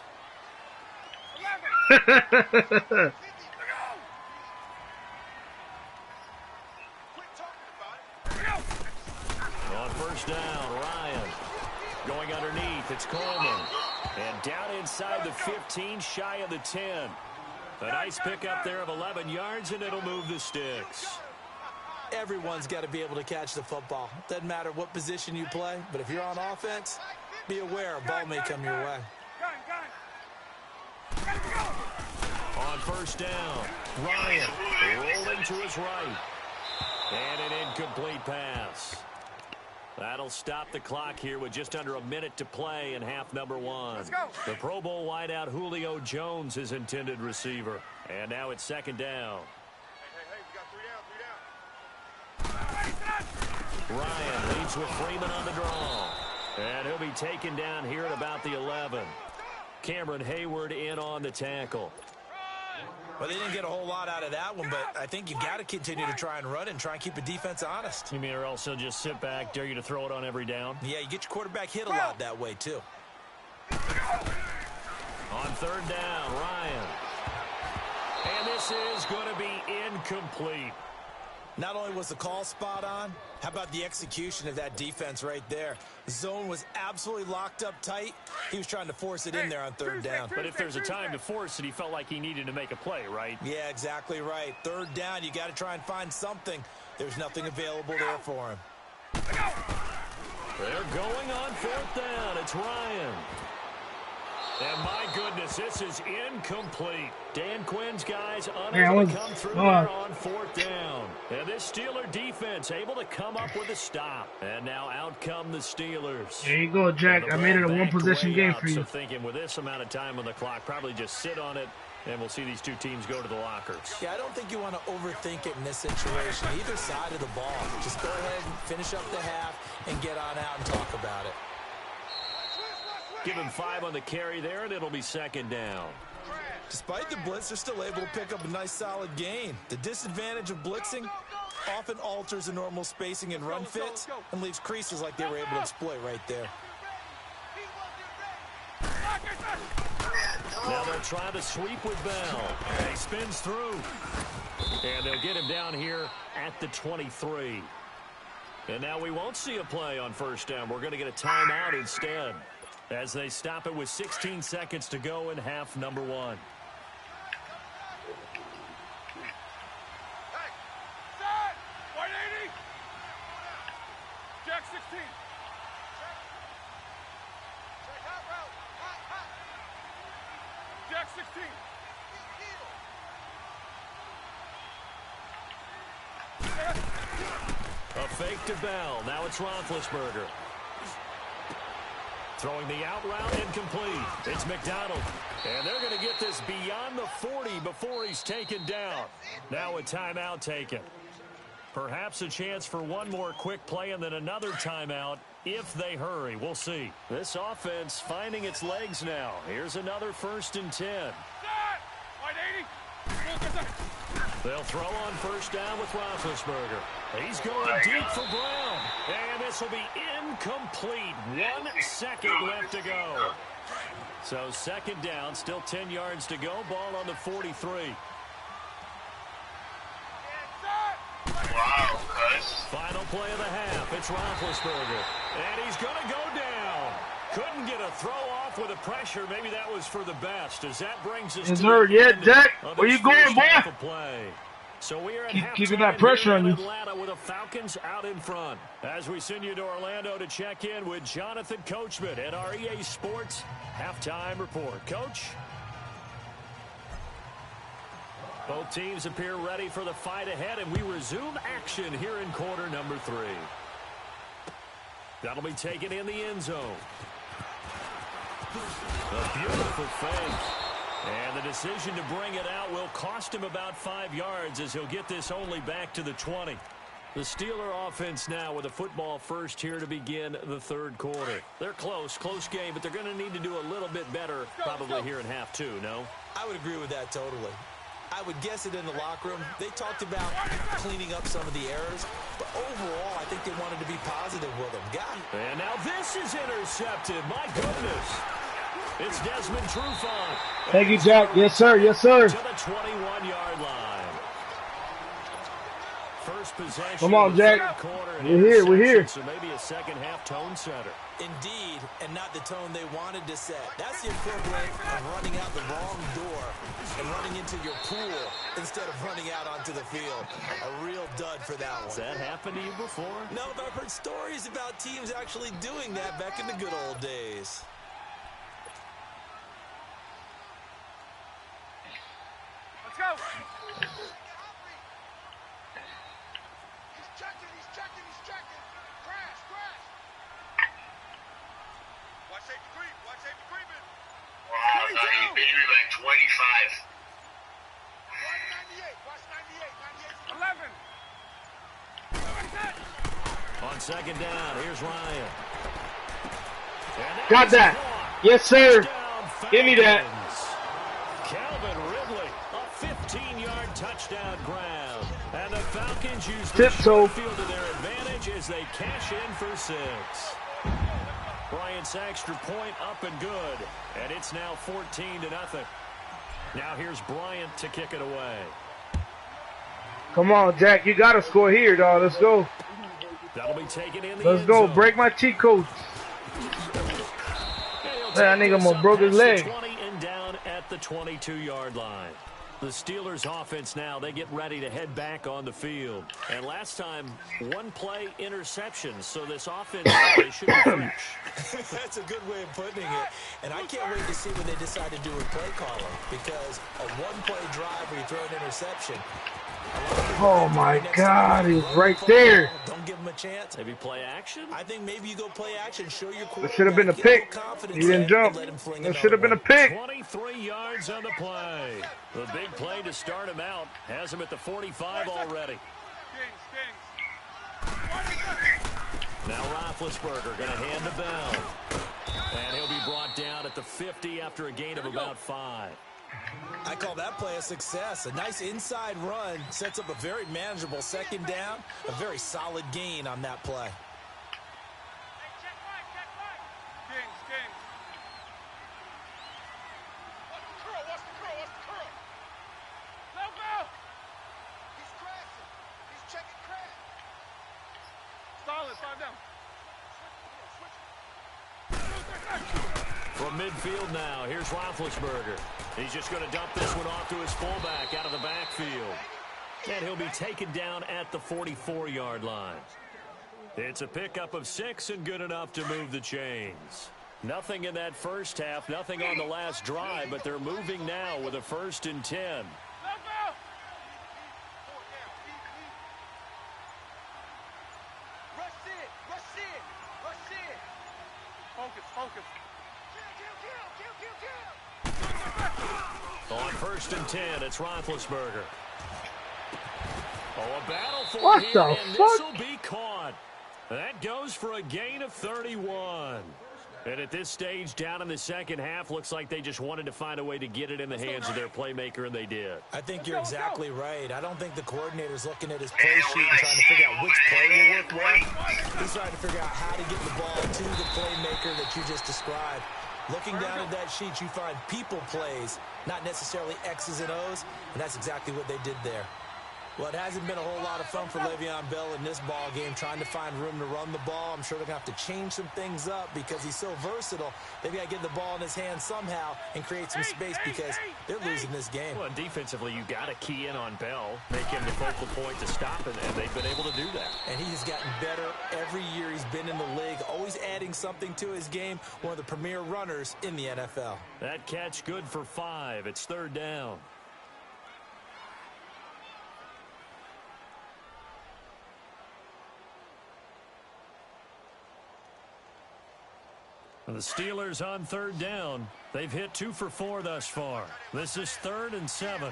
On first down, Ryan. Going underneath, it's Coleman. And down inside the 15, shy of the 10. A nice pickup there of 11 yards, and it'll move the sticks. Everyone's got to be able to catch the football. Doesn't matter what position you play, but if you're on offense, be aware a ball may come your way. On first down, Ryan rolling to his right. And an incomplete pass. That'll stop the clock here with just under a minute to play in half number 1. The Pro Bowl wideout Julio Jones is intended receiver. And now it's second down. Hey, we got 3 down. Ryan leads with Freeman on the draw. And he'll be taken down here at about the 11. Cameron Hayward in on the tackle. Well, they didn't get a whole lot out of that one, but I think you got to continue to try and run and try and keep the defense honest. You mean or else he'll just sit back, dare you to throw it on every down? Yeah, you get your quarterback hit a lot that way, too. On third down, Ryan. And this is going to be incomplete. Not only was the call spot on, how about the execution of that defense right there? The zone was absolutely locked up tight. He was trying to force it in there on third down. But if there's a time to force it, he felt like he needed to make a play, right? Yeah, exactly right. Third down, you got to try and find something. There's nothing available there for him. They're going on fourth down. It's Ryan. And my goodness, this is incomplete. Dan Quinn's guys Man, unable to come through there on 4th down. And this Steeler defense able to come up with a stop. And now out come the Steelers. There you go, Jack. I made it a one-possession game for you. So thinking with this amount of time on the clock, probably just sit on it, and we'll see these two teams go to the lockers. Yeah, I don't think you want to overthink it in this situation. Either side of the ball. Just go ahead and finish up the half and get on out and talk about it. Give him 5 on the carry there, and it'll be 2nd down. Despite the blitz, they're still able to pick up a nice solid gain. The disadvantage of blitzing often alters the normal spacing and run fits and leaves creases like they were able to exploit right there. Now they'll try to sweep with Bell. And he spins through. And they'll get him down here at the 23. And now we won't see a play on 1st down. We're going to get a timeout instead, as they stop it with 16 seconds to go in half number 1. Hey, set! 180! Jack 16. Check hot route. Hot. Jack 16. A fake to Bell. Now it's Roethlisberger. Throwing the out route incomplete. It's McDonald. And they're going to get this beyond the 40 before he's taken down. Now a timeout taken. Perhaps a chance for one more quick play and then another timeout if they hurry. We'll see. This offense finding its legs now. Here's another 1st and 10. 180. They'll throw on 1st down with Roethlisberger. He's going deep for Brown. And this will be incomplete. 1 second left to go. So 2nd down, still 10 yards to go. Ball on the 43. Wow, guys. Final play of the half. It's Roethlisberger. And he's going to go down. Couldn't get a throw off with the pressure. Maybe that was for the best, as that brings us to the end Jack. of Where you this going, first half boy? of play. So we are at Keeping halftime that pressure here on in you. Atlanta with the Falcons out in front. As we send you to Orlando to check in with Jonathan Coachman at our EA Sports Halftime Report. Coach? Both teams appear ready for the fight ahead, and we resume action here in quarter number 3. That'll be taken in the end zone. A beautiful fake. And the decision to bring it out will cost him about 5 yards, as he'll get this only back to the 20. The Steeler offense now with a football first here to begin the 3rd quarter. They're close game, but they're going to need to do a little bit better probably here in half 2, no? I would agree with that totally. I would guess it in the locker room. They talked about cleaning up some of the errors, but overall, I think they wanted to be positive with them. And now this is intercepted. My goodness. It's Desmond Trufant. Thank you, Jack. Yes, sir. Yes, sir. To the 21-yard line. First possession. Come on, Jack. We're here. So maybe a second half tone setter. Indeed, and not the tone they wanted to set. That's the equivalent of running out the wrong door and running into your pool instead of running out onto the field. A real dud for that one. Has that happened to you before? No, but I've heard stories about teams actually doing that back in the good old days. Let's go. He's checking. Crash. Watch safety creeping. Wow, he's been here like 25. Watch 98. 11. On 2nd down, here's Ryan. Got that. Yes, sir. Give me that. Calvin Ridley, a 15-yard touchdown grab. And the Falcons use the Tiptoe. short field to their advantage as they cash in for 6. Bryant's extra point up and good. And it's now 14-0. Now here's Bryant to kick it away. Come on, Jack. You got to score here, dog. Let's go. That'll be taken in the Let's end go. zone. Break my cheat codes. That nigga almost broke his leg. 20 and down at the 22-yard line. The Steelers offense now, they get ready to head back on the field. And last time, one play interception. So this offense, they should be fresh. That's a good way of putting it. And I can't wait to see when they decide to do a play caller. Because a one-play drive where you throw an interception. Oh my God, he's right there. Don't give him a chance. Maybe play action? I think maybe you go play action, show your That should have been a pick. He didn't jump. That should have been a pick. 23 yards on the play. The big play to start him out has him at the 45 already. Now Roethlisberger going to hand the bell. And he'll be brought down at the 50 after a gain of about 5. I call that play a success. A nice inside run sets up a very manageable second down. A very solid gain on that play. From midfield now, here's Roethlisberger. He's just going to dump this one off to his fullback out of the backfield. And he'll be taken down at the 44-yard line. It's a pickup of 6 and good enough to move the chains. Nothing in that first half, nothing on the last drive, but they're moving now with a 1st and 10. On 1st and 10, it's Roethlisberger. Oh, a battle for What here, the and fuck? this will be caught. That goes for a gain of 31. And at this stage, down in the second half, looks like they just wanted to find a way to get it in the hands of their playmaker, and they did. I think you're exactly right. I don't think the coordinator's looking at his play sheet and trying to figure out which play will work well. He's trying to figure out how to get the ball to the playmaker that you just described. Looking down at that sheet, you find people plays, not necessarily X's and O's, and that's exactly what they did there. Well, it hasn't been a whole lot of fun for Le'Veon Bell in this ball game, trying to find room to run the ball. I'm sure they're going to have to change some things up because he's so versatile. They've got to get the ball in his hands somehow and create some space because they're losing this game. Well, defensively, you got to key in on Bell, make him the focal point to stop it, and they've been able to do that. And he has gotten better every year he's been in the league, always adding something to his game, one of the premier runners in the NFL. That catch good for 5. It's 3rd down. The Steelers on 3rd down. They've hit 2 for 4 thus far. This is 3rd and 7.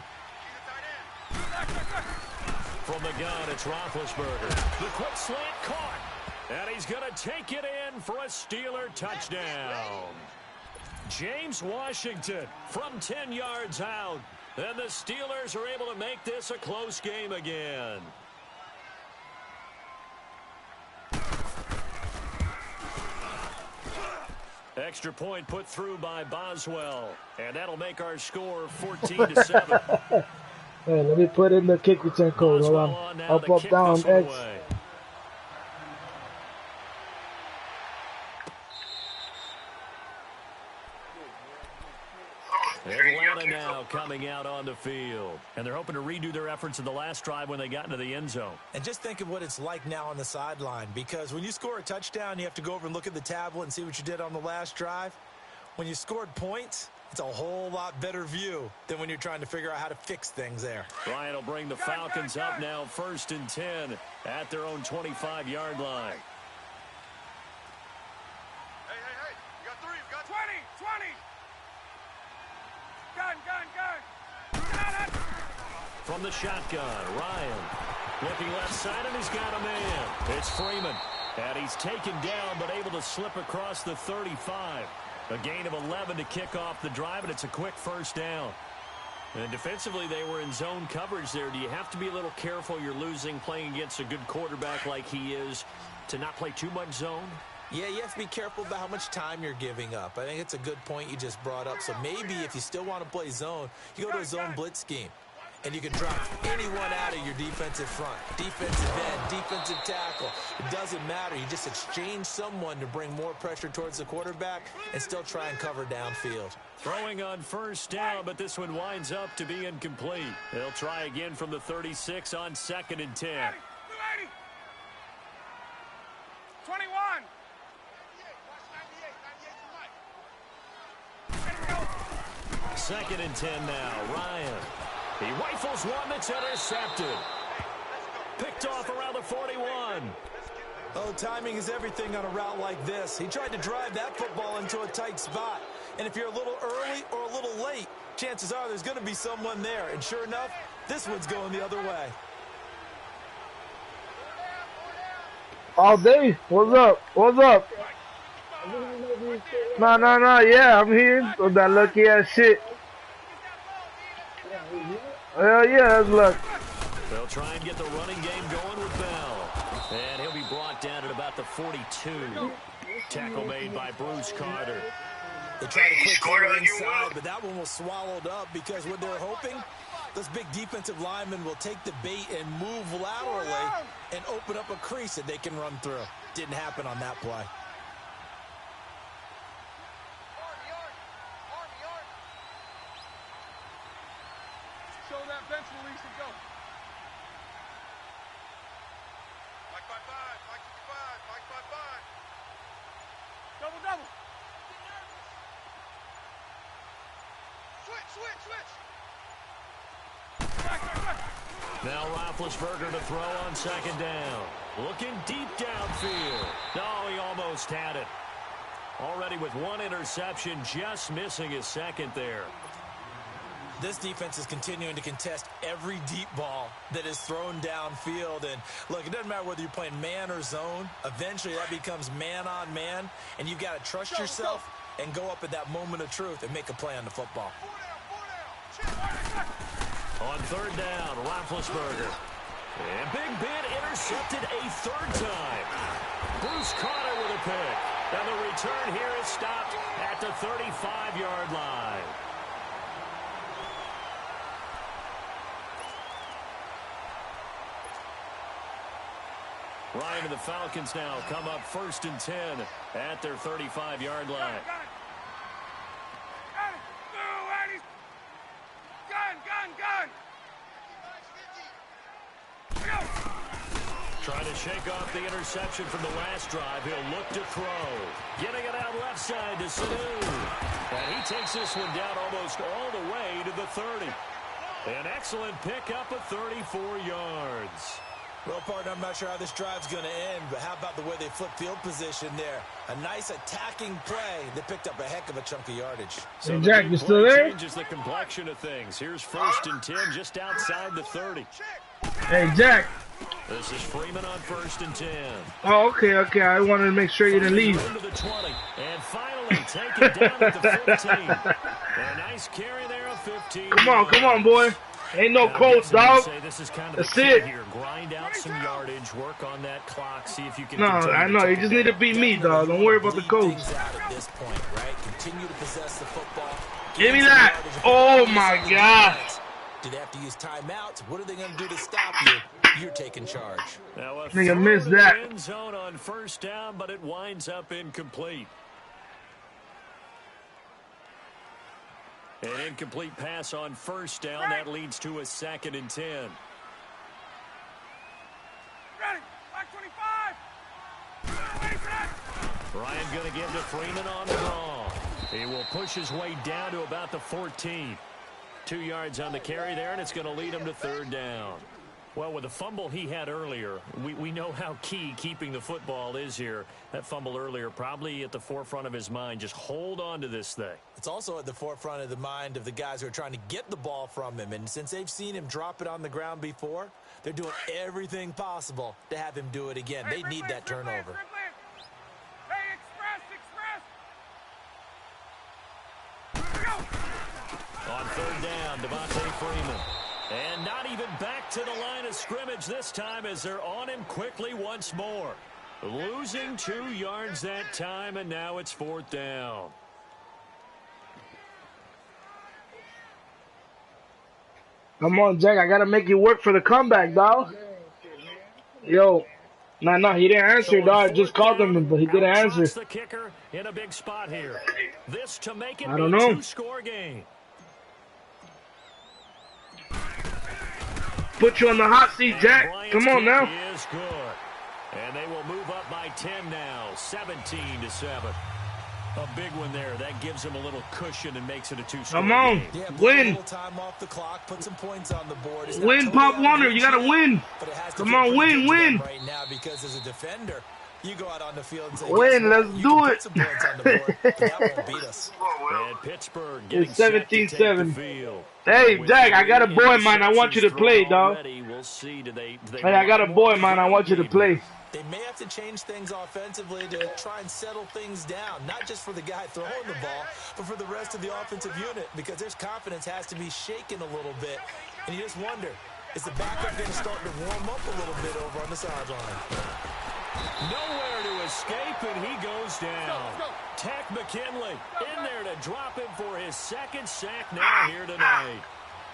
From the gun, it's Roethlisberger. The quick slant caught. And he's going to take it in for a Steeler touchdown. James Washington from 10 yards out. And the Steelers are able to make this a close game again. Extra point put through by Boswell. And that'll make our score 14-7. Hey, let me put in the kick return code. Hold on. Up, down, X. Away. Atlanta now coming out on the field. And they're hoping to redo their efforts in the last drive when they got into the end zone. And just think of what it's like now on the sideline, because when you score a touchdown, you have to go over and look at the tablet and see what you did on the last drive. When you scored points, it's a whole lot better view than when you're trying to figure out how to fix things there. Ryan will bring the Falcons up now 1st and 10 at their own 25-yard line. Hey, you got 3, you got 20, 20. Gun. Got it. From the shotgun, Ryan looking left side, and he's got a man. It's Freeman, and he's taken down but able to slip across the 35. A gain of 11 to kick off the drive, and it's a quick 1st down. And defensively, they were in zone coverage there. Do you have to be a little careful? You're losing playing against a good quarterback like he is to not play too much zone? Yeah, you have to be careful about how much time you're giving up. I think it's a good point you just brought up. So maybe if you still want to play zone, you go to a zone blitz scheme. And you can drop anyone out of your defensive front. Defensive end, defensive tackle. It doesn't matter. You just exchange someone to bring more pressure towards the quarterback and still try and cover downfield. Throwing on first down, but this one winds up to be incomplete. They'll try again from the 36 on 2nd and 10. 21. Second and 10 now. Ryan. He rifles one that's intercepted. Picked off around the 41. Oh, timing is everything on a route like this. He tried to drive that football into a tight spot. And if you're a little early or a little late, chances are there's going to be someone there. And sure enough, this one's going the other way. All day. What's up? What's up? No. Yeah, I'm here. With that lucky ass shit. Hell yeah, that's luck. They'll try and get the running game going with Bell. And he'll be brought down at about the 42. Tackle made by Bruce Carter. They try to quick corner inside, but that one was swallowed up because what they're hoping, those big defensive linemen will take the bait and move laterally and open up a crease that they can run through. Didn't happen on that play. Show that bench release and go. Mike by 5, Mike 5, Mike by 5. Double. Switch. Now Roethlisberger to throw on 2nd down. Looking deep downfield. No, he almost had it. Already with one interception, just missing his second there. This defense is continuing to contest every deep ball that is thrown downfield. And look, it doesn't matter whether you're playing man or zone. Eventually that becomes man on man. And you've got to trust yourself and go up at that moment of truth and make a play on the football. On 3rd down, Roethlisberger. And Big Ben intercepted a 3rd time. Bruce Carter with a pick. And the return here is stopped at the 35-yard line. Ryan and the Falcons now come up 1st and 10 at their 35-yard line. Trying to shake off the interception from the last drive. He'll look to throw. Getting it out left side to Sanu. And he takes this one down almost all the way to the 30. An excellent pickup of 34 yards. Well, partner, I'm not sure how this drive's going to end, but how about the way they flip field position there? A nice attacking play that picked up a heck of a chunk of yardage. So hey, Jack, you still there? Changes the complexion of things. Here's 1st and 10 just outside the 30. Hey, Jack. This is Freeman on 1st and 10. Oh, okay. I wanted to make sure you didn't leave. Into the 20, and finally taken down at the 15. A nice carry there of 15. Come on, boy. Ain't no coach, dog. This is kind of That's it. it. Here. Grind out some yardage, work on that clock, see if you can. No, I know. You just need to beat me, dog. Don't worry about the coach. At this point, right? Continue to possess the football. Give me that. Oh my God. Do they have to use timeouts? What are they going to do to stop you? You're taking charge. Now a Nigga missed that. end zone on 1st down, but it winds up incomplete. An incomplete pass on 1st down. That leads to a 2nd and 10. Ready. Back 25. Ryan going to give to Freeman on the draw. He will push his way down to about the 14. 2 yards on the carry there, and it's going to lead him to 3rd down. Well, with the fumble he had earlier, we know how key keeping the football is here. That fumble earlier probably at the forefront of his mind. Just hold on to this thing. It's also at the forefront of the mind of the guys who are trying to get the ball from him. And since they've seen him drop it on the ground before, they're doing everything possible to have him do it again. They need that turnover. Hey, express. Go. On 3rd down, Devontae Freeman. And not even back to the line of scrimmage this time as they're on him quickly once more. Losing 2 yards that time, and now it's 4th down. Come on, Jack. I gotta make you work for the comeback, dog. Yo, no, he didn't answer, So on dog. I just fourth called him, down, but he didn't out trots answer. the kicker in a big spot here. This to make it I don't a know. two-score game. Put you on the hot seat, And Jack. Bryant's Come on kick now. is good. And they will move up by 10 now, 17-7. A big one there. That gives them a little cushion and makes it a two-score Come on. game. Yeah, put a Win. little time off the clock, put some points on the board. It's not Win, totally Pop out of Warner. reach You gotta yet, win. but it has to Come feel on, pretty win, good to win. them right now because as a defender, you go out on the field and say, Win, guess what? let's You do can it. put some points on the board, but that won't beat us. And Pittsburgh getting It's set to take the 17-7. field. Hey, With Jack, I got a 3 boy of mine. I want you to interceptions play, thrown dog. already. We'll see. Do they Hey, I got a rely boy more of on mine. I the want you to ground game play. here? They may have to change things offensively to try and settle things down, not just for the guy throwing the ball, but for the rest of the offensive unit, because their confidence has to be shaken a little bit. And you just wonder, is the backup going to start to warm up a little bit over on the sideline? Nowhere to escape, and he goes down. Tech McKinley in there to drop him for his second sack now here tonight.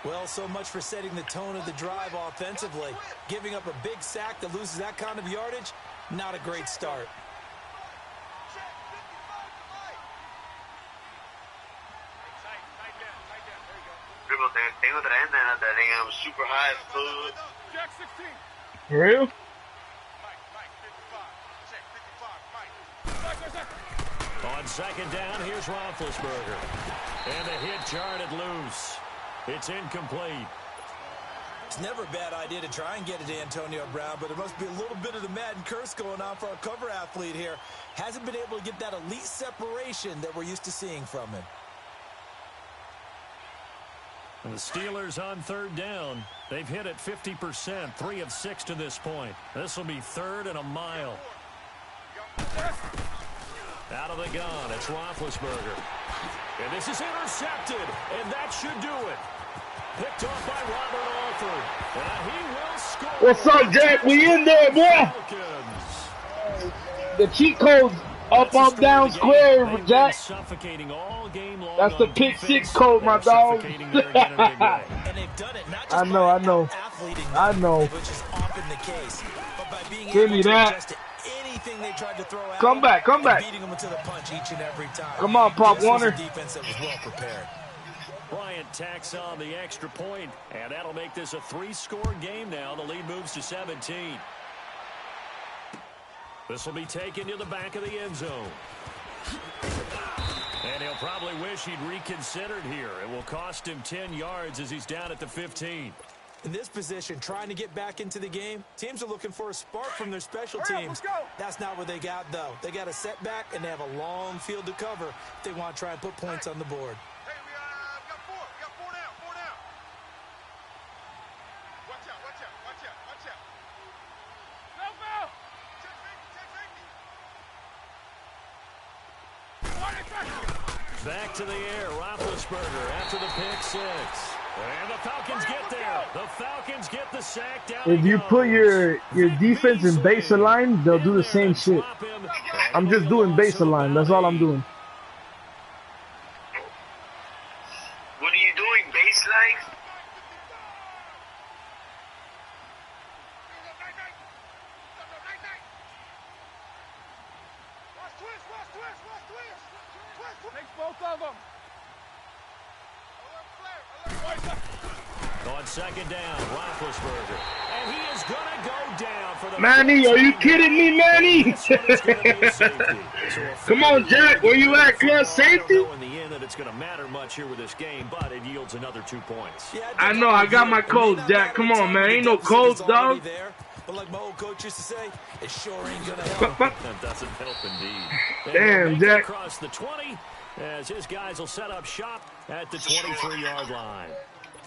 Well, so much for setting the tone of the drive offensively. Giving up a big sack that loses that kind of yardage, not a great start. Tengo 30, I'm super high food. Jack 16. For real? Mike, 55. Check, 55, Mike. On second down, here's Roethlisberger. And the hit jarred loose. It's incomplete. It's never a bad idea to try and get it to Antonio Brown, but there must be a little bit of the Madden curse going on for our cover athlete here. Hasn't been able to get that elite separation that we're used to seeing from him. And the Steelers on third down. They've hit it 50%, 3 of 6 to this point. This will be third and a mile. Out of the gun, it's Roethlisberger. And this is intercepted, and that should do it. Picked off by Robert Alford. And he will score. What's up, Jack? We in there, boy. Falcons. The cheat code's up, down, square, They've been Jack. suffocating all game long. That's the on pick defense. 6 code, my They're dog. suffocating there again in a big way. And they've done it not just I know, by I know. out-athleting I them, know. which is often the case, but by being Give able me to that. adjust to anything they tried to throw at Come them back, come and back. beating them to the punch each and every time. Come on, Pop This was Warner. a defense that was well prepared. Bryant tacks on the extra point, and that'll make this a 3-score game now. The lead moves to 17. This will be taken to the back of the end zone. And he'll probably wish he'd reconsidered here. It will cost him 10 yards as he's down at the 15. In this position, trying to get back into the game, teams are looking for a spark from their special Hurry up, teams. let's go. That's not what they got, though. They got a setback, and they have a long field to cover if they want to try and put points on the board. Hey, we got 4. We got 4 now. 4 now. Watch out, watch out, watch out, watch out. Go, Bill. Check safety, check safety. Back to the air, Roethlisberger after the pick 6. And the Falcons get there. The Falcons get the sack down. If he you put goes. your defense in base line, they'll do the same shit. I'm just doing base line. That's all I'm doing. What are you doing, baseline? Watch twist, watch twist, watch twist. Twist. Makes both of them. On second down, Roethlisberger. And he is going to go down for the... Manny, are you kidding me, Manny? This one is gonna be a safety. So a Come on, Jack. Where you at, class safety? I don't know in the end that it's going to matter much here with this game, but it yields another 2 points. Yeah, I know. I got my codes, Jack. Come on, man. Ain't no codes, dog. But like my old coach used to say, it sure ain't going to help. That doesn't help indeed. Damn, Make it Jack. across the 20 as his guys will set up shop at the 23-yard line.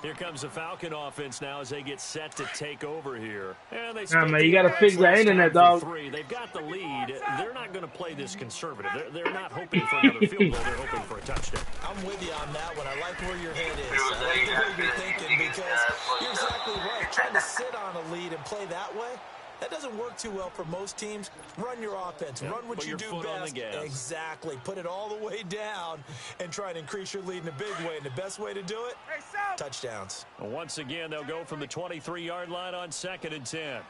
Here comes the Falcon offense now as they get set to take over here. And they Nah, man, you gotta fix that internet, dog. 3. They've got the lead. They're not going to play this conservative. They're not hoping for another field goal. They're hoping for a touchdown. I'm with you on that one. I like where your head is. I like the way you're thinking because you're exactly right. Trying to sit on a lead and play that way, That doesn't work too well for most teams. Run your offense. Run what you do best. Exactly. Put it all the way down and try and increase your lead in a big way. And the best way to do it, touchdowns. Once again, they'll go from the 23-yard line on 2nd and 10. Ready,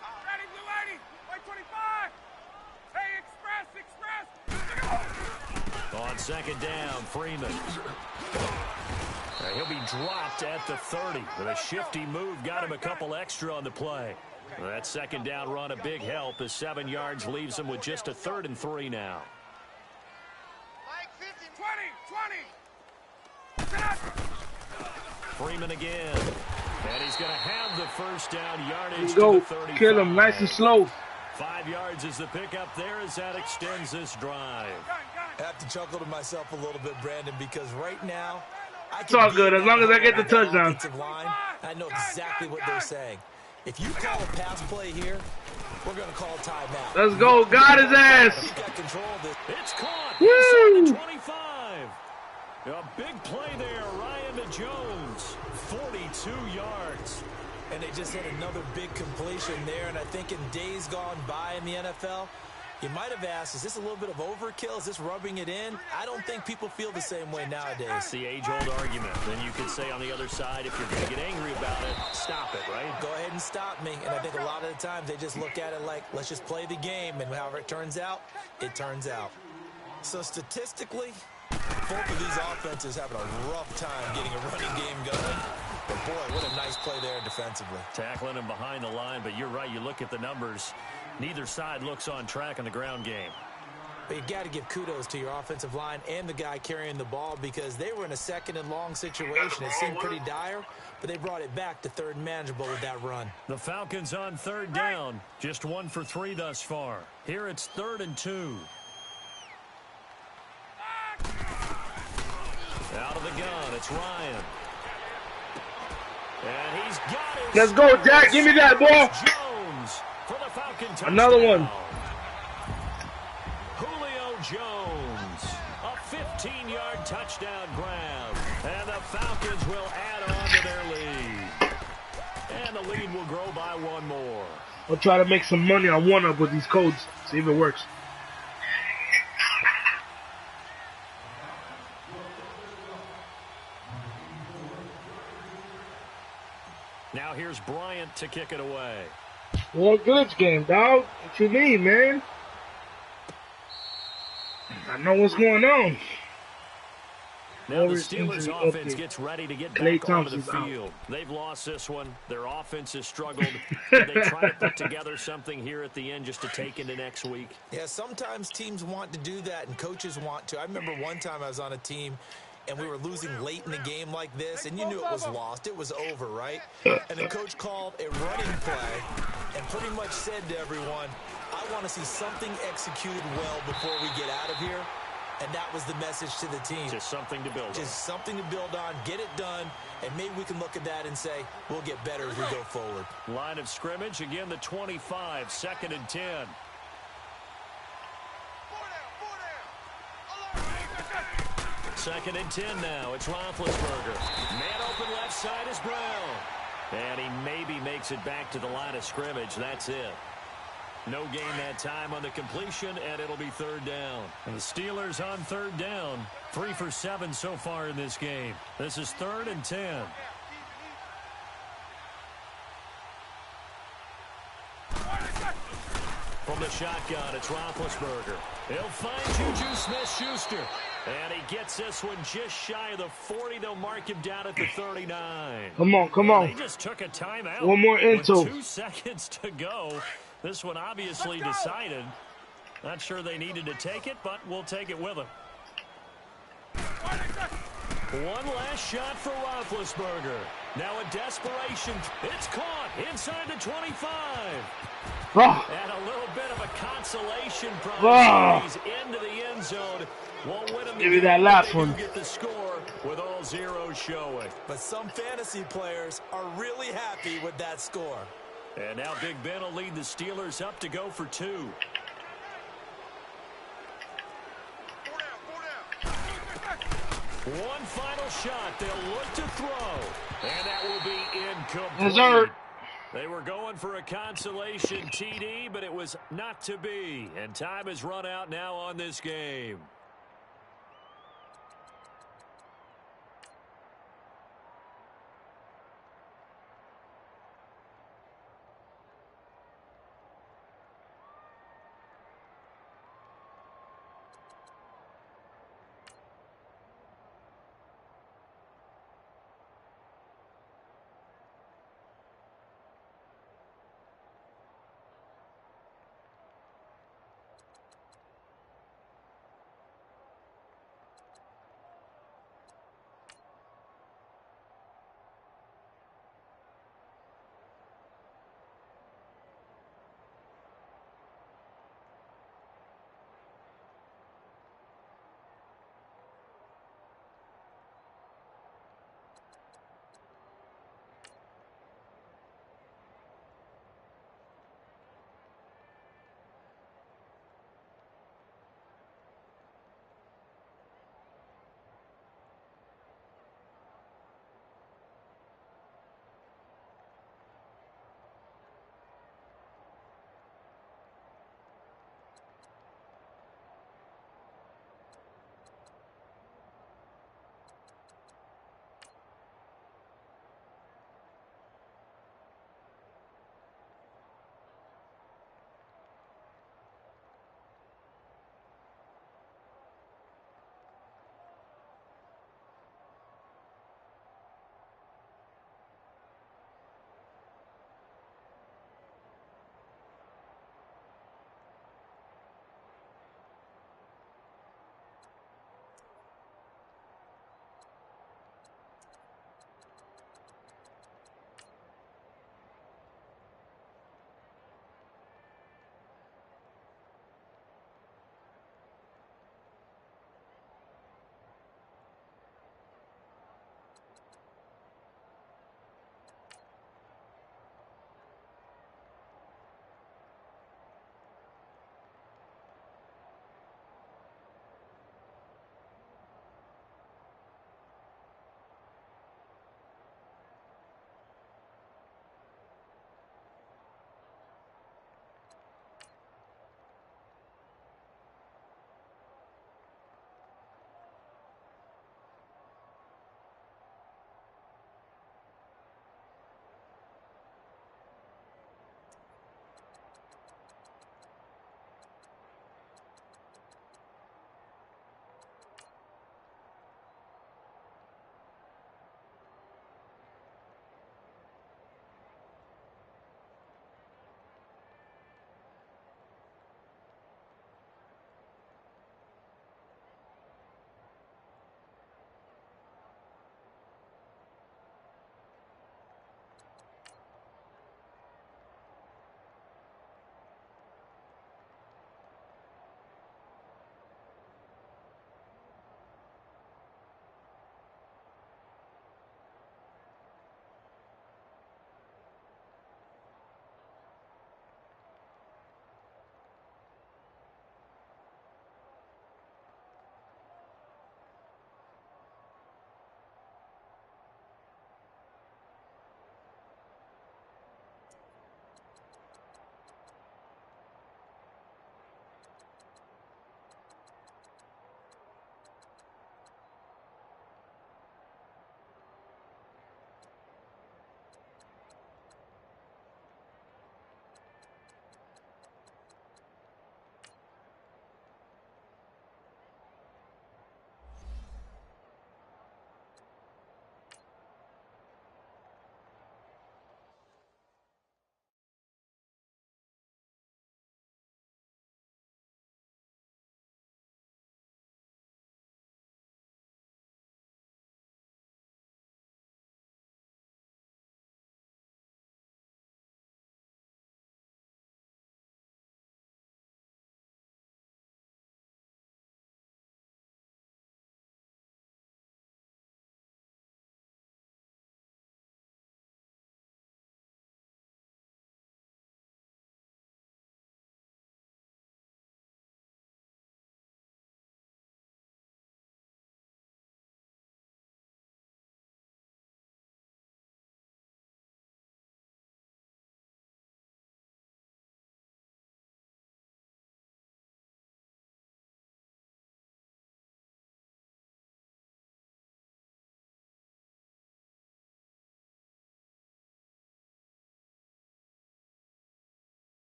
blue lady. White 25. Hey, express. On 2nd down, Freeman. He'll be dropped at the 30. With a shifty move, got him a couple extra on the play. That 2nd down run, a big help as 7 yards leaves him with just a 3rd and 3 now. 20. Freeman again. And he's going to have the first down yardage Go. to the 35. Kill him nice and slow. 5 yards is the pickup there as that extends this drive. I have to chuckle to myself a little bit, Brandon, because right now, It's all good as long as I get the touchdown. I know exactly what they're saying. If you call a pass play here, we're going to call a timeout. Let's go. Got his ass. Got control of this. It's caught. Woo! Inside the 25. A big play there. Ryan to Jones. 42 yards. And they just hit another big completion there. And I think in days gone by in the NFL, you might have asked, is this a little bit of overkill? Is this rubbing it in? I don't think people feel the same way nowadays. It's the age-old argument. Then you could say on the other side, if you're going to get angry about it, stop it, right? Go ahead and stop me. And I think a lot of the times they just look at it like, let's just play the game. And however it turns out, it turns out. So statistically, both of these offenses having a rough time getting a running game going. But boy, what a nice play there defensively. Tackling him behind the line, but you're right. You look at the numbers. Neither side looks on track in the ground game. But you got to give kudos to your offensive line and the guy carrying the ball because they were in a 2nd and long situation. It seemed pretty dire, but they brought it back to 3rd and manageable with that run. The Falcons on 3rd down. Just 1 for 3 thus far. Here it's 3rd and 2. Out of the gun, it's Ryan. And he's got it. Let's go, Jack. Give me that ball. Jones for the Falcon touchdown. Another one. Julio Jones, a 15-yard touchdown grab. And the Falcons will add on to their lead. And the lead will grow by 1 more. I'll try to make some money on one-up with these codes. See if it works. Now here's Bryant to kick it away. Well, glitch game, dog. What you need, man? I know what's going on. Now the Steelers offense gets ready to get back onto the field. They've lost this one. Their offense has struggled. They try to put together something here at the end just to take into next week. Yeah, sometimes teams want to do that and coaches want to. I remember one time I was on a team and we were losing late in the game like this, and you knew it was lost. It was over, right? And the coach called a running play and pretty much said to everyone, I want to see something executed well before we get out of here. And that was the message to the team. Just something to build on. Just something to build on, get it done, and maybe we can look at that and say, we'll get better as we go forward. Line of scrimmage, again the 25, 2nd and 10. Second and 10 now. It's Roethlisberger. Man open left side is Brown. And he maybe makes it back to the line of scrimmage. That's it. No gain that time on the completion, and it'll be 3rd down. And the Steelers on 3rd down. 3 for 7 so far in this game. This is 3rd and 10. From the shotgun, it's Roethlisberger. He'll find Juju Smith-Schuster. And he gets this one just shy of the 40. They'll mark him down at the 39. Come on, come on. They just took a timeout. One more into. With 2 seconds to go. This one obviously decided. Not sure they needed to take it, but we'll take it with them. One last shot for Roethlisberger. Now a desperation. It's caught inside the 25. Oh. And a little bit of a consolation prize. He's into the end zone. Won't win him. Give me that last one. Get the score with all zeros showing. But some fantasy players are really happy with that score. And now Big Ben will lead the Steelers up to go for 2. One final shot. They'll look to throw. And that will be incomplete. They were going for a consolation TD, but it was not to be. And time has run out now on this game.